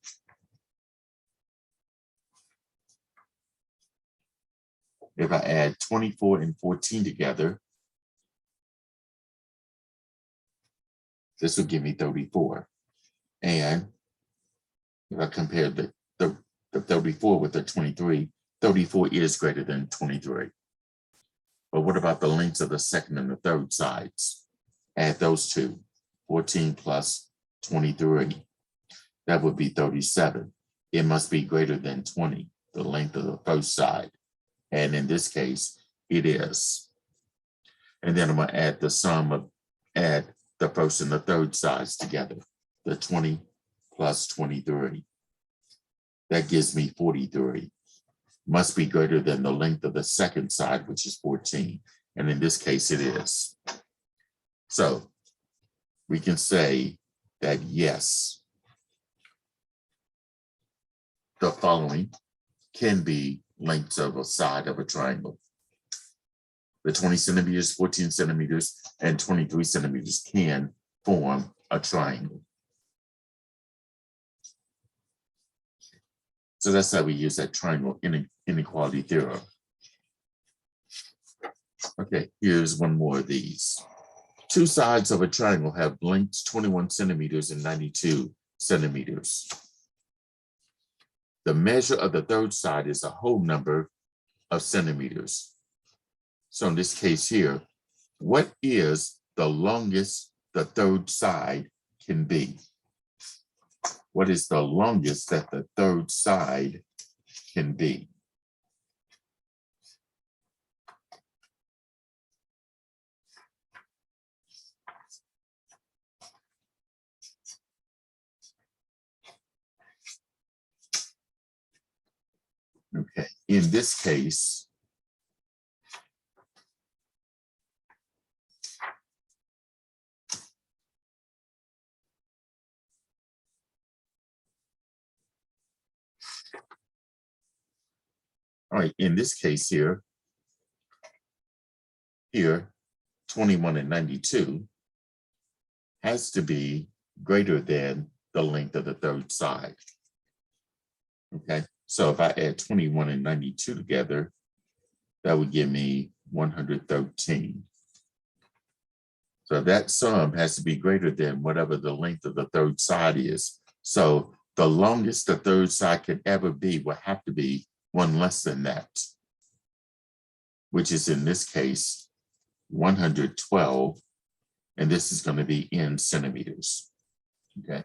if I add 24 and 14 together, this will give me 34. And if I compare the 34 with the 23, 34 is greater than 23. But what about the lengths of the second and the third sides? Add those two, 14 plus 23. That would be 37. It must be greater than 20, the length of the first side. And in this case, it is. And then I'm going to add the sum of, add the first and the third sides together, the 20 plus 23. That gives me 43. Must be greater than the length of the second side, which is 14. And in this case, it is. So we can say that yes, the following can be lengths of a side of a triangle. The 20 centimeters, 14 centimeters, and 23 centimeters can form a triangle. So that's how we use that triangle inequality theorem. Okay, here's one more of these. Two sides of a triangle have lengths 21 centimeters and 92 centimeters. The measure of the third side is a whole number of centimeters. So in this case here, what is the longest the third side can be? What is the longest that the third side can be? Okay, in this case, all right, in this case here, 21 and 92 has to be greater than the length of the third side. Okay, so if I add 21 and 92 together, that would give me 113. So that sum has to be greater than whatever the length of the third side is. So the longest the third side could ever be will have to be one less than that, which is in this case 112, and this is going to be in centimeters. Okay.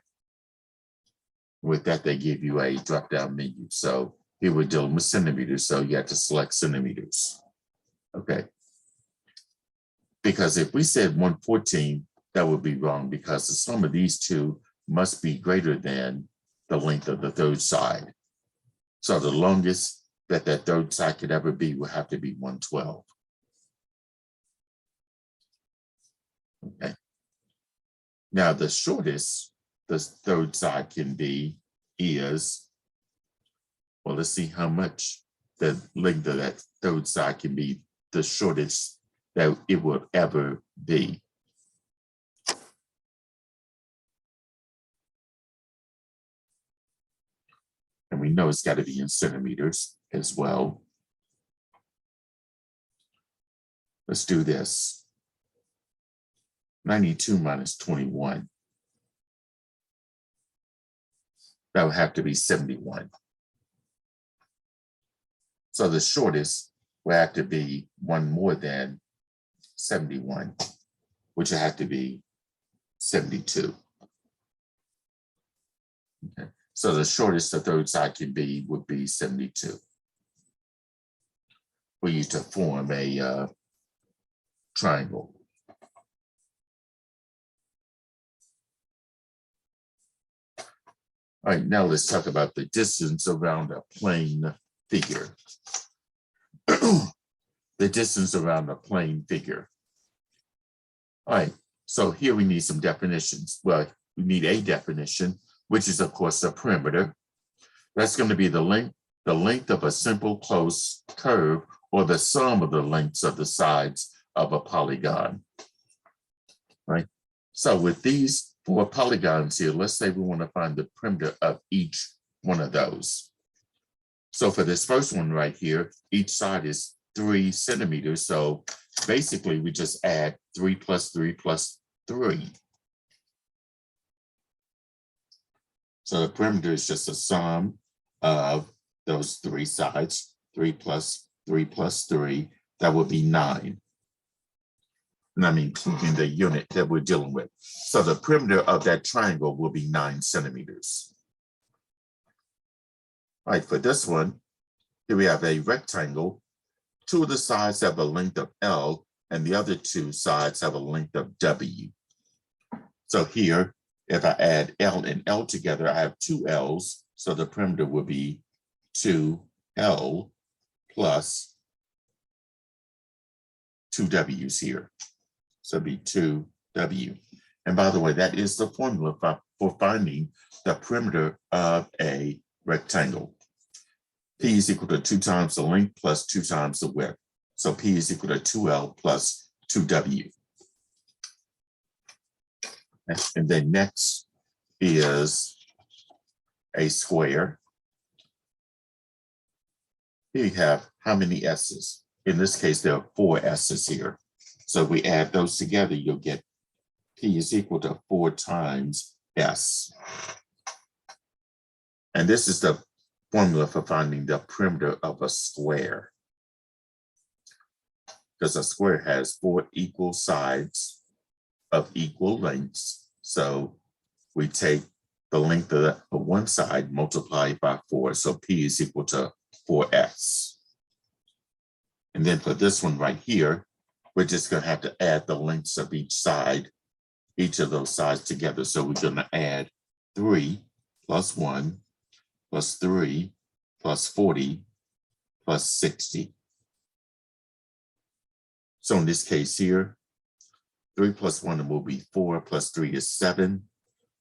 With that, they give you a drop-down menu. So here we're dealing with centimeters, so you have to select centimeters. Okay. Because if we said 114, that would be wrong because the sum of these two must be greater than the length of the third side. So the longest that that third side could ever be would have to be 112. Okay. Now the shortest the third side can be is, well, let's see how much the length of that third side can be the shortest that it will ever be. And we know it's got to be in centimeters as well. Let's do this. 92 minus 21. That would have to be 71. So the shortest will have to be one more than 71, which will have to be 72. Okay. So the shortest the third side can be would be 72. We use to form a triangle. All right, now let's talk about the distance around a plane figure. The distance around a plane figure. All right, so here we need some definitions. Well, we need a definition, which is, of course, the perimeter. That's going to be the length of a simple closed curve, or the sum of the lengths of the sides of a polygon. Right? So with these 4 polygons here, let's say we want to find the perimeter of each one of those. So for this first one right here, each side is 3 centimeters. So basically we just add 3 plus 3 plus 3. So the perimeter is just a sum of those 3 sides, 3 plus 3 plus 3, that would be 9. And I'm including the unit that we're dealing with. So the perimeter of that triangle will be 9 centimeters. All right, for this one, here we have a rectangle. 2 of the sides have a length of L, and the other 2 sides have a length of W. So here, if I add L and L together, I have 2 L's. So the perimeter will be 2L plus 2 W's here. So it'd be 2W. And by the way, that is the formula for finding the perimeter of a rectangle. P is equal to 2 times the length plus 2 times the width. So P is equal to 2L plus 2W. And then next is a square. Here you have how many S's? In this case, there are 4 S's here. So if we add those together, you'll get P is equal to 4 times S. And this is the formula for finding the perimeter of a square. Because a square has 4 equal sides of equal lengths. So we take the length of one side, multiply it by 4. So P is equal to 4S. And then for this one right here, we're just going to have to add the lengths of each side, each of those sides together. So we're going to add 3 plus 1 plus 3 plus 40 plus 60. So in this case here, 3 plus 1 will be 4, plus 3 is 7,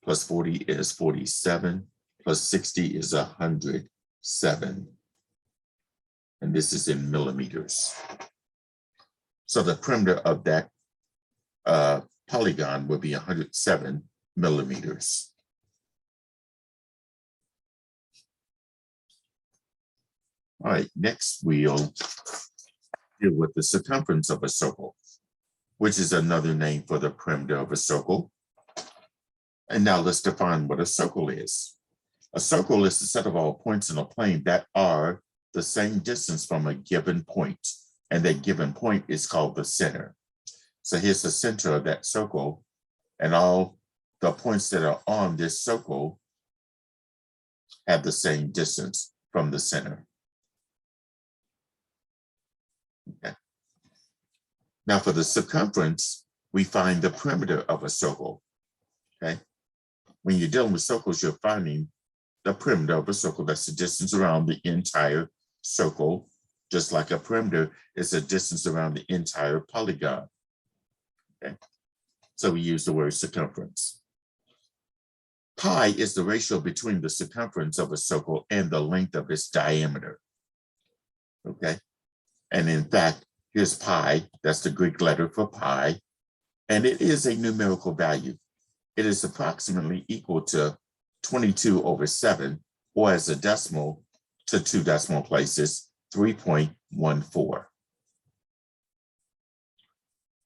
plus 40 is 47, plus 60 is 107. And this is in millimeters. So the perimeter of that polygon will be 107 millimeters. All right, next we'll deal with the circumference of a circle, which is another name for the perimeter of a circle. And now let's define what a circle is. A circle is the set of all points in a plane that are the same distance from a given point. And that given point is called the center. So here's the center of that circle, and all the points that are on this circle have the same distance from the center. Okay. Now for the circumference, we find the perimeter of a circle. Okay. When you're dealing with circles, you're finding the perimeter of a circle. That's the distance around the entire circle, just like a perimeter is a distance around the entire polygon. Okay, so we use the word circumference. Pi is the ratio between the circumference of a circle and the length of its diameter. Okay, and in fact, here's pi, that's the Greek letter for pi, and it is a numerical value. It is approximately equal to 22/7, or as a decimal to 2 decimal places, 3.14.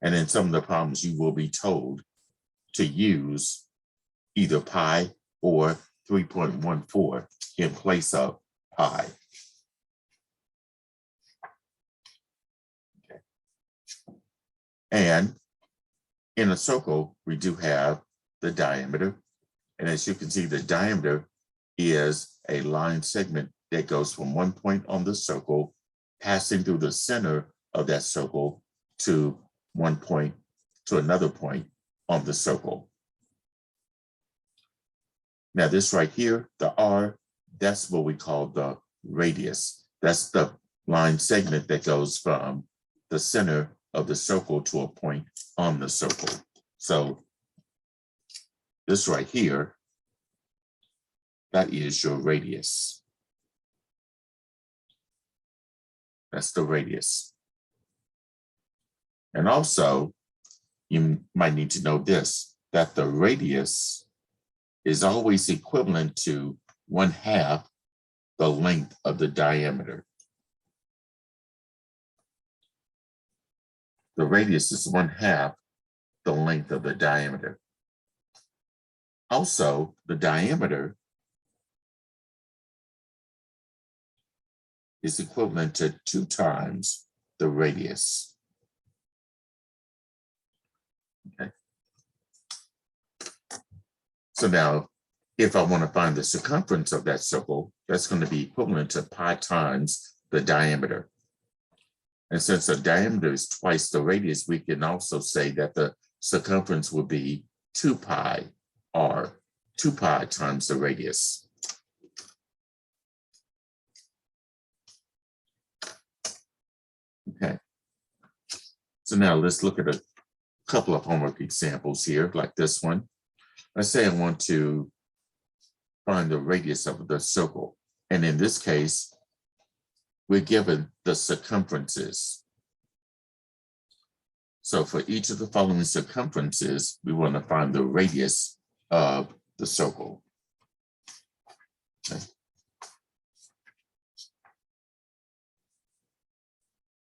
And in some of the problems, you will be told to use either pi or 3.14 in place of pi. Okay. And in a circle, we do have the diameter. And as you can see, the diameter is a line segment that goes from one point on the circle, passing through the center of that circle to one point to another point on the circle. Now this right here, the R, that's what we call the radius. That's the line segment that goes from the center of the circle to a point on the circle. So this right here, that is your radius. That's the radius. And also, you might need to know this, that the radius is always equivalent to 1/2 the length of the diameter. The radius is 1/2 the length of the diameter. Also, the diameter is equivalent to 2 times the radius. Okay. So now, if I want to find the circumference of that circle, that's going to be equivalent to pi times the diameter. And since the diameter is twice the radius, we can also say that the circumference will be 2 pi, or 2 pi times the radius. Okay. So now let's look at a couple of homework examples here, like this one. Let's say I want to find the radius of the circle. And in this case, we're given the circumferences. So for each of the following circumferences, we want to find the radius of the circle. Okay.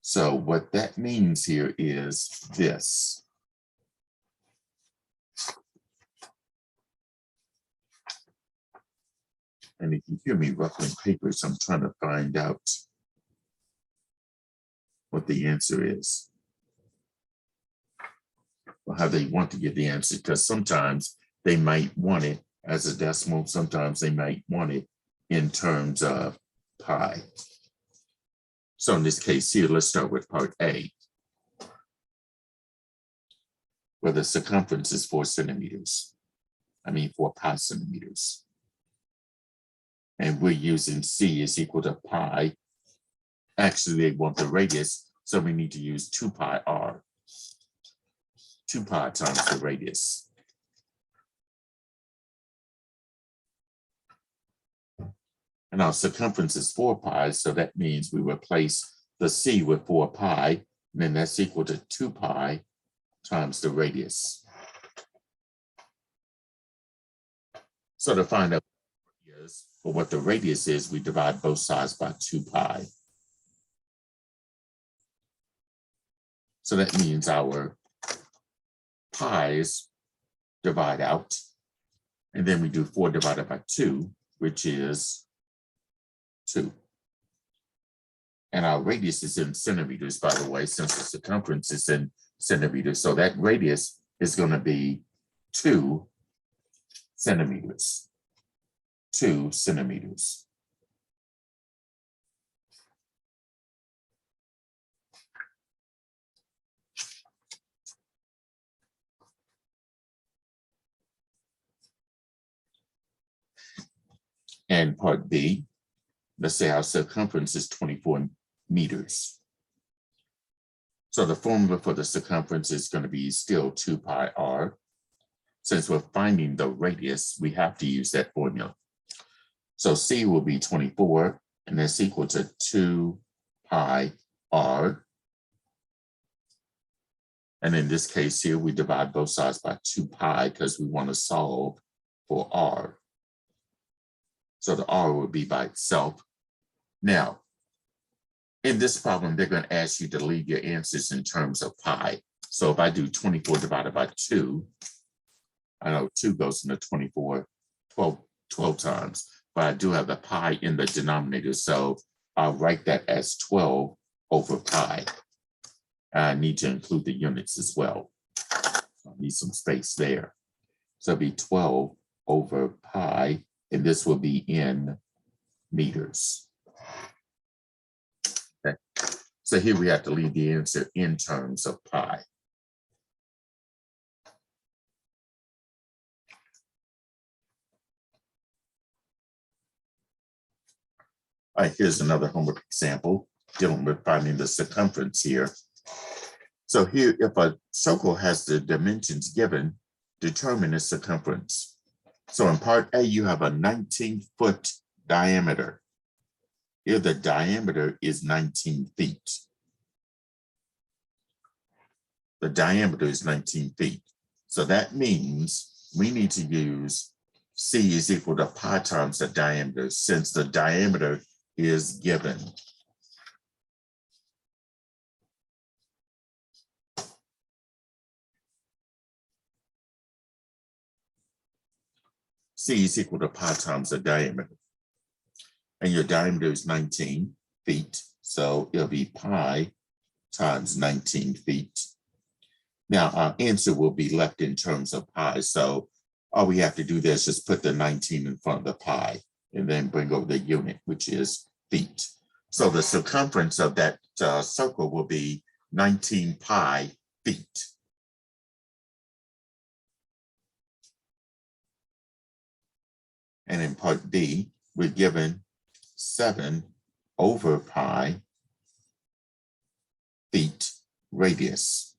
So what that means here is this. And if you hear me ruffling papers, I'm trying to find out what the answer is, or how they want to get the answer, because sometimes they might want it as a decimal, sometimes they might want it in terms of pi. So in this case here, let's start with part A, where the circumference is 4 centimeters. 4 pi centimeters. And we're using C is equal to pi. Actually, they want the radius, so we need to use 2 pi r. 2 pi times the radius. And our circumference is 4 pi, so that means we replace the C with 4 pi, and then that's equal to 2 pi times the radius. So to find out what the radius is, we divide both sides by 2 pi. So that means our pi's divide out, and then we do 4 divided by 2, which is 2. And our radius is in centimeters, by the way, since the circumference is in centimeters. So that radius is going to be 2 centimeters. 2 centimeters. And part B, let's say our circumference is 24 meters. So the formula for the circumference is going to be still 2 pi r. Since we're finding the radius, we have to use that formula. So C will be 24, and that's equal to 2 pi r. And in this case here, we divide both sides by 2 pi because we want to solve for r. So the r will be by itself. Now, in this problem, they're going to ask you to leave your answers in terms of pi. So if I do 24 divided by 2, I know 2 goes into 24 12 times, but I do have the pi in the denominator. So I'll write that as 12 over pi. I need to include the units as well. So I need some space there. So it'll be 12 over pi, and this will be in meters. Okay. So here we have to leave the answer in terms of pi. All right, here's another homework example dealing with finding the circumference here. So here, if a circle has the dimensions given, determine its circumference. So in part A, you have a 19-foot diameter. Here, the diameter is 19 feet. The diameter is 19 feet. So that means we need to use C is equal to pi times the diameter, since the diameter is given. C is equal to pi times the diameter. And your diameter is 19 feet. So it'll be pi times 19 feet. Now our answer will be left in terms of pi. So all we have to do there is just put the 19 in front of the pi and then bring over the unit, which is feet. So the circumference of that circle will be 19 pi feet. And in part B, we're given 7 over pi feet radius.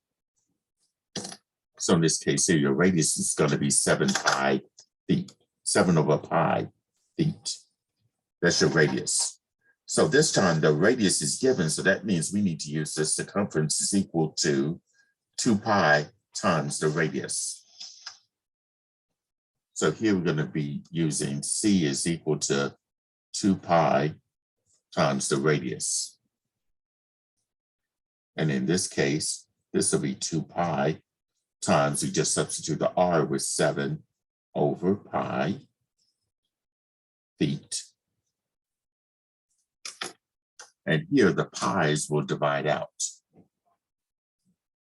So in this case here, your radius is going to be 7 pi feet, 7 over pi feet. That's your radius. So this time the radius is given, so that means we need to use the circumference is equal to 2 pi times the radius. So here we're going to be using C is equal to 2 pi times the radius. And in this case, this will be 2 pi times, we just substitute the r with 7 over pi feet. And here the pi's will divide out.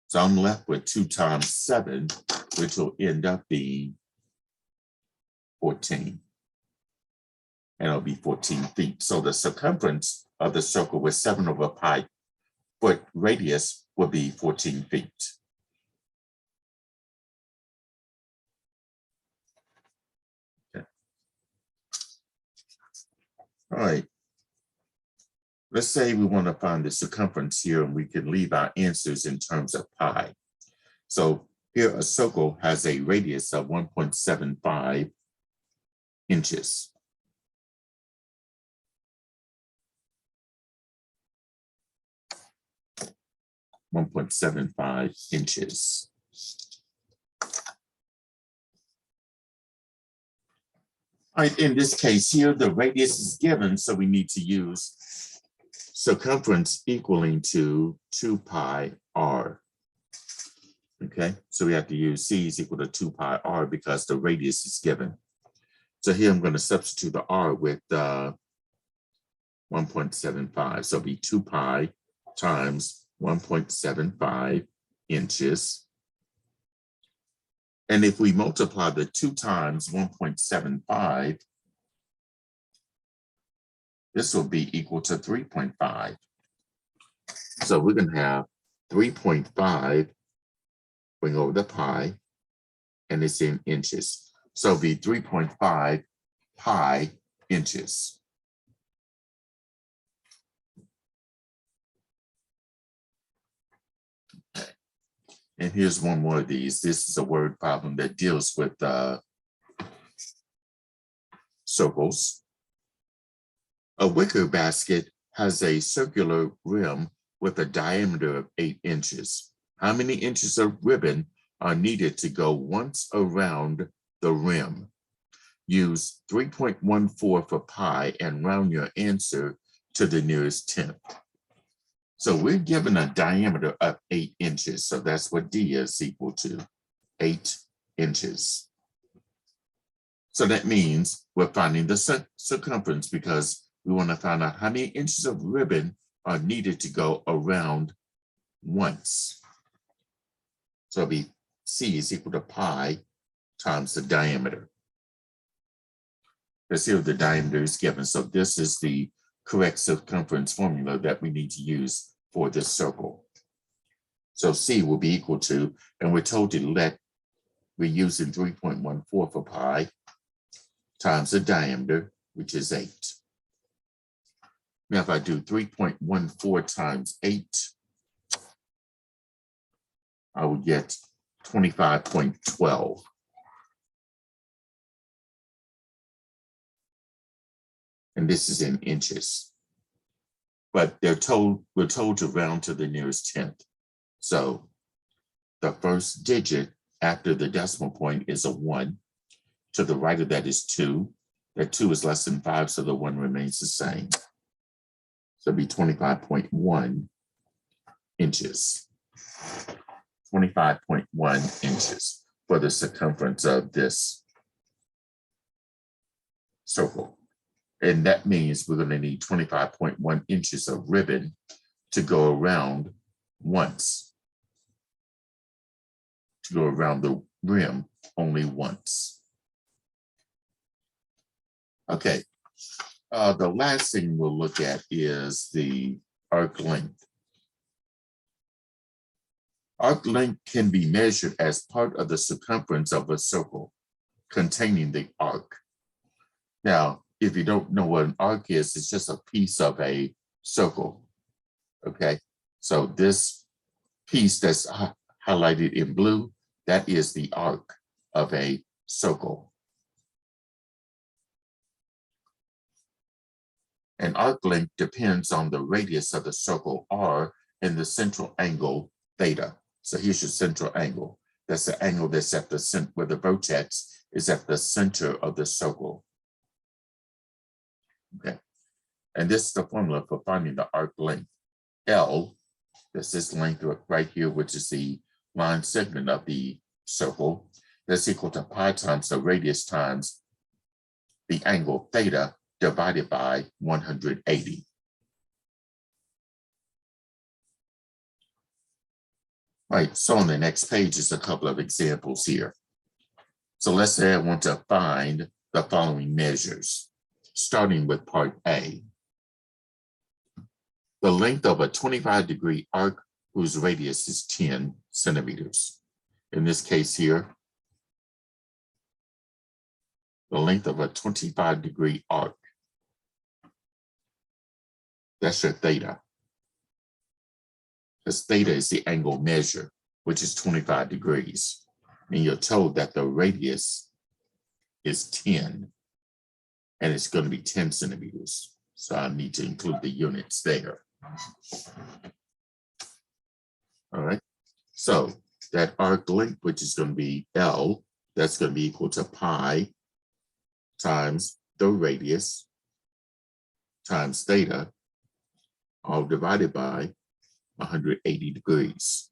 So I'm left with 2 times 7, which will end up being 14. And it'll be 14 feet. So the circumference of the circle with 7 over pi foot radius will be 14 feet. Okay. All right. Let's say we want to find the circumference here, and we can leave our answers in terms of pi. So here a circle has a radius of 1.75 inches. .75 inches. All right, in this case here, the radius is given, so we need to use circumference equaling to 2 pi r. Okay, so we have to use C is equal to 2 pi r because the radius is given. So here I'm going to substitute the r with 1.75. So it'll be 2 pi times 1.75 inches. And if we multiply the 2 times 1.75, this will be equal to 3.5. So we're going to have 3.5, bring over the pi, and it's in inches. So it'll be 3.5 pi inches. And here's one more of these. This is a word problem that deals with circles. A wicker basket has a circular rim with a diameter of 8 inches. How many inches of ribbon are needed to go once around the rim? Use 3.14 for pi and round your answer to the nearest tenth. So we're given a diameter of 8 inches. So that's what D is equal to, 8 inches. So that means we're finding the circumference because we want to find out how many inches of ribbon are needed to go around once. So it'll be C is equal to pi times the diameter. Because here the diameter is given. So this is the correct circumference formula that we need to use for this circle. So C will be equal to, and we're told to we're using 3.14 for pi times the diameter, which is 8. Now, if I do 3.14 times 8, I will get 25.12. And this is in inches. But we're told to round to the nearest tenth. So the first digit after the decimal point is a 1. To the right of that is 2. That 2 is less than 5, so the 1 remains the same. So it'll be 25.1 inches. 25.1 inches for the circumference of this circle. And that means we're going to need 25.1 inches of ribbon to go around once. To go around the rim only once. Okay. The last thing we'll look at is the arc length. Arc length can be measured as part of the circumference of a circle containing the arc. Now, if you don't know what an arc is, it's just a piece of a circle. Okay, so this piece that's highlighted in blue, that is the arc of a circle. An arc length depends on the radius of the circle R and the central angle theta. So here's your central angle. That's the angle that's at the center, where the vertex is at the center of the circle. Okay, and this is the formula for finding the arc length. L, that's this length right here, which is the line segment of the circle, that's equal to pi times the radius times the angle theta divided by 180. Right, so on the next page is a couple of examples here. So let's say I want to find the following measures, starting with part A. The length of a 25-degree arc whose radius is 10 centimeters. In this case here, the length of a 25-degree arc. That's your theta. Because theta is the angle measure, which is 25 degrees. And you're told that the radius is 10, and it's going to be 10 centimeters. So I need to include the units there. All right. So that arc length, which is going to be L, that's going to be equal to pi times the radius times theta, all divided by 180 degrees.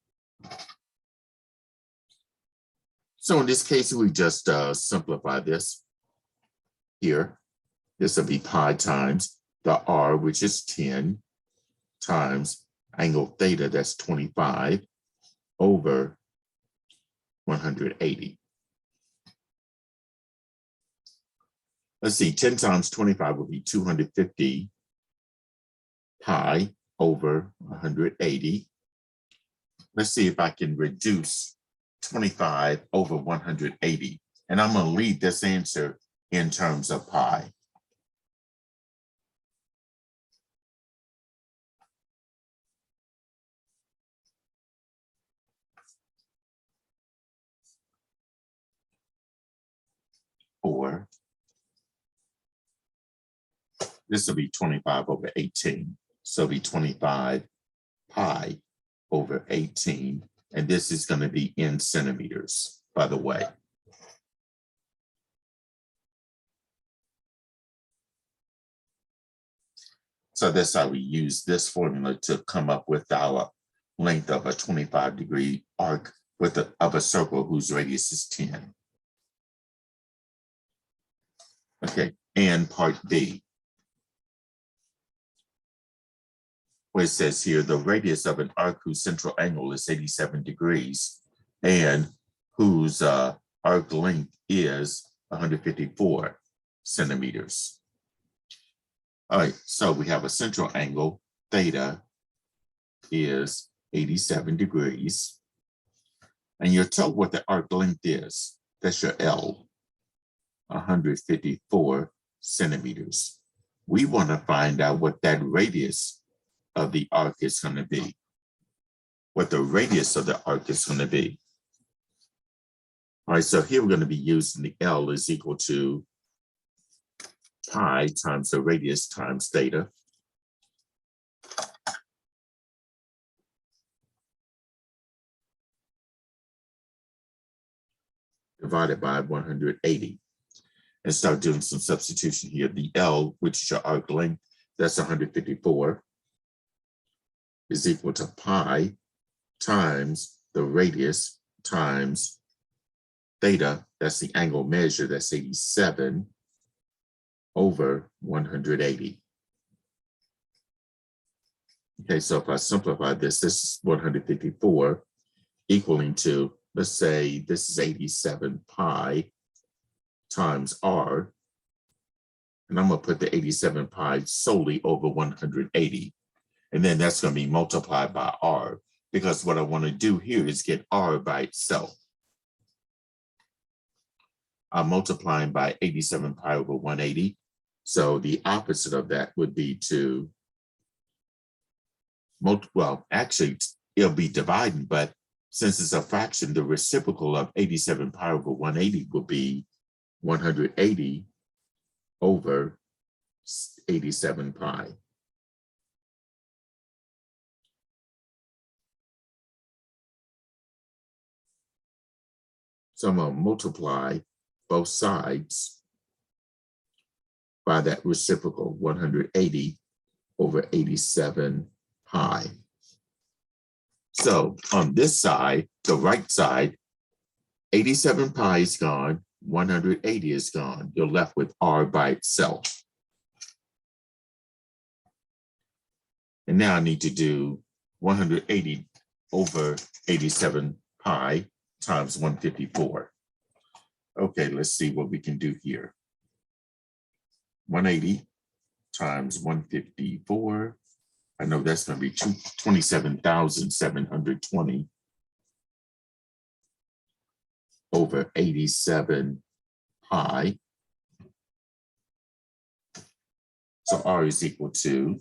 So in this case, we just simplify this here. This will be pi times the R, which is 10, times angle theta, that's 25, over 180. Let's see, 10 times 25 will be 250 pi over 180. Let's see if I can reduce 25 over 180. And I'm going to leave this answer in terms of pi. This will be 25 over 18. So it'll be 25 pi over 18. And this is going to be in centimeters, by the way. So that's how we use this formula to come up with our length of a 25-degree arc of a circle whose radius is 10. Okay, and part B, where it says here, the radius of an arc whose central angle is 87 degrees and whose arc length is 154 centimeters. All right, so we have a central angle, theta is 87 degrees. And you're told what the arc length is. That's your L, 154 centimeters. We want to find out what that radius of the arc is going to be. What the radius of the arc is going to be. All right, so here we're going to be using the L is equal to pi times the radius times theta. Divided by 180. And start doing some substitution here. The L, which is your arc length, that's 154, is equal to pi times the radius times theta, that's the angle measure, that's 87 over 180. Okay, so if I simplify this, this is 154 equaling to, let's say this is 87 pi times r, and I'm gonna put the 87 pi solely over 180. And then that's gonna be multiplied by r, because what I wanna do here is get r by itself. I'm multiplying by 87 pi over 180. So the opposite of that would be to, well, actually it'll be dividing, but since it's a fraction, the reciprocal of 87 pi over 180 will be 180 over 87 pi. So I'm going to multiply both sides by that reciprocal, 180 over 87 pi. So on this side, the right side, 87 pi is gone, 180 is gone. You're left with r by itself. And now I need to do 180 over 87 pi times 154. Okay, let's see what we can do here. 180 times 154. I know that's going to be 27,720 over 87 pi. So r is equal to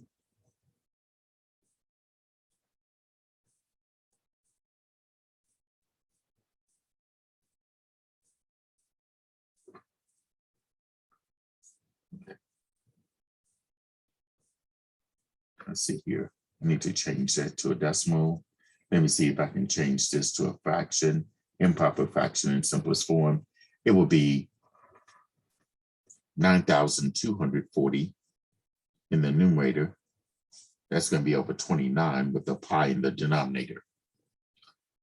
let's see here. I need to change that to a decimal. Let me see if I can change this to a fraction, improper fraction in simplest form. It will be 9,240 in the numerator. That's going to be over 29 with the pi in the denominator.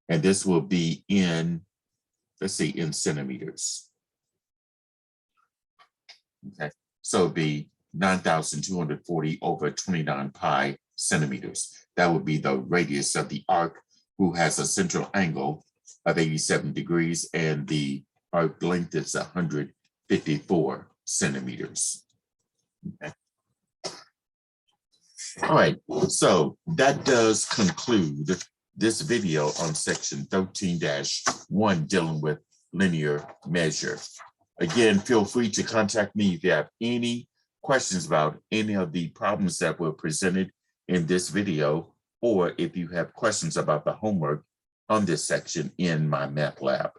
And this will be in, let's see, in centimeters. Okay, so it'll be 9,240 over 29 pi centimeters. That would be the radius of the arc, who has a central angle of 87 degrees, and the arc length is 154 centimeters. Okay. All right, so that does conclude this video on section 13-1 dealing with linear measure. Again, feel free to contact me if you have any questions about any of the problems that were presented in this video, or if you have questions about the homework on this section in my math lab.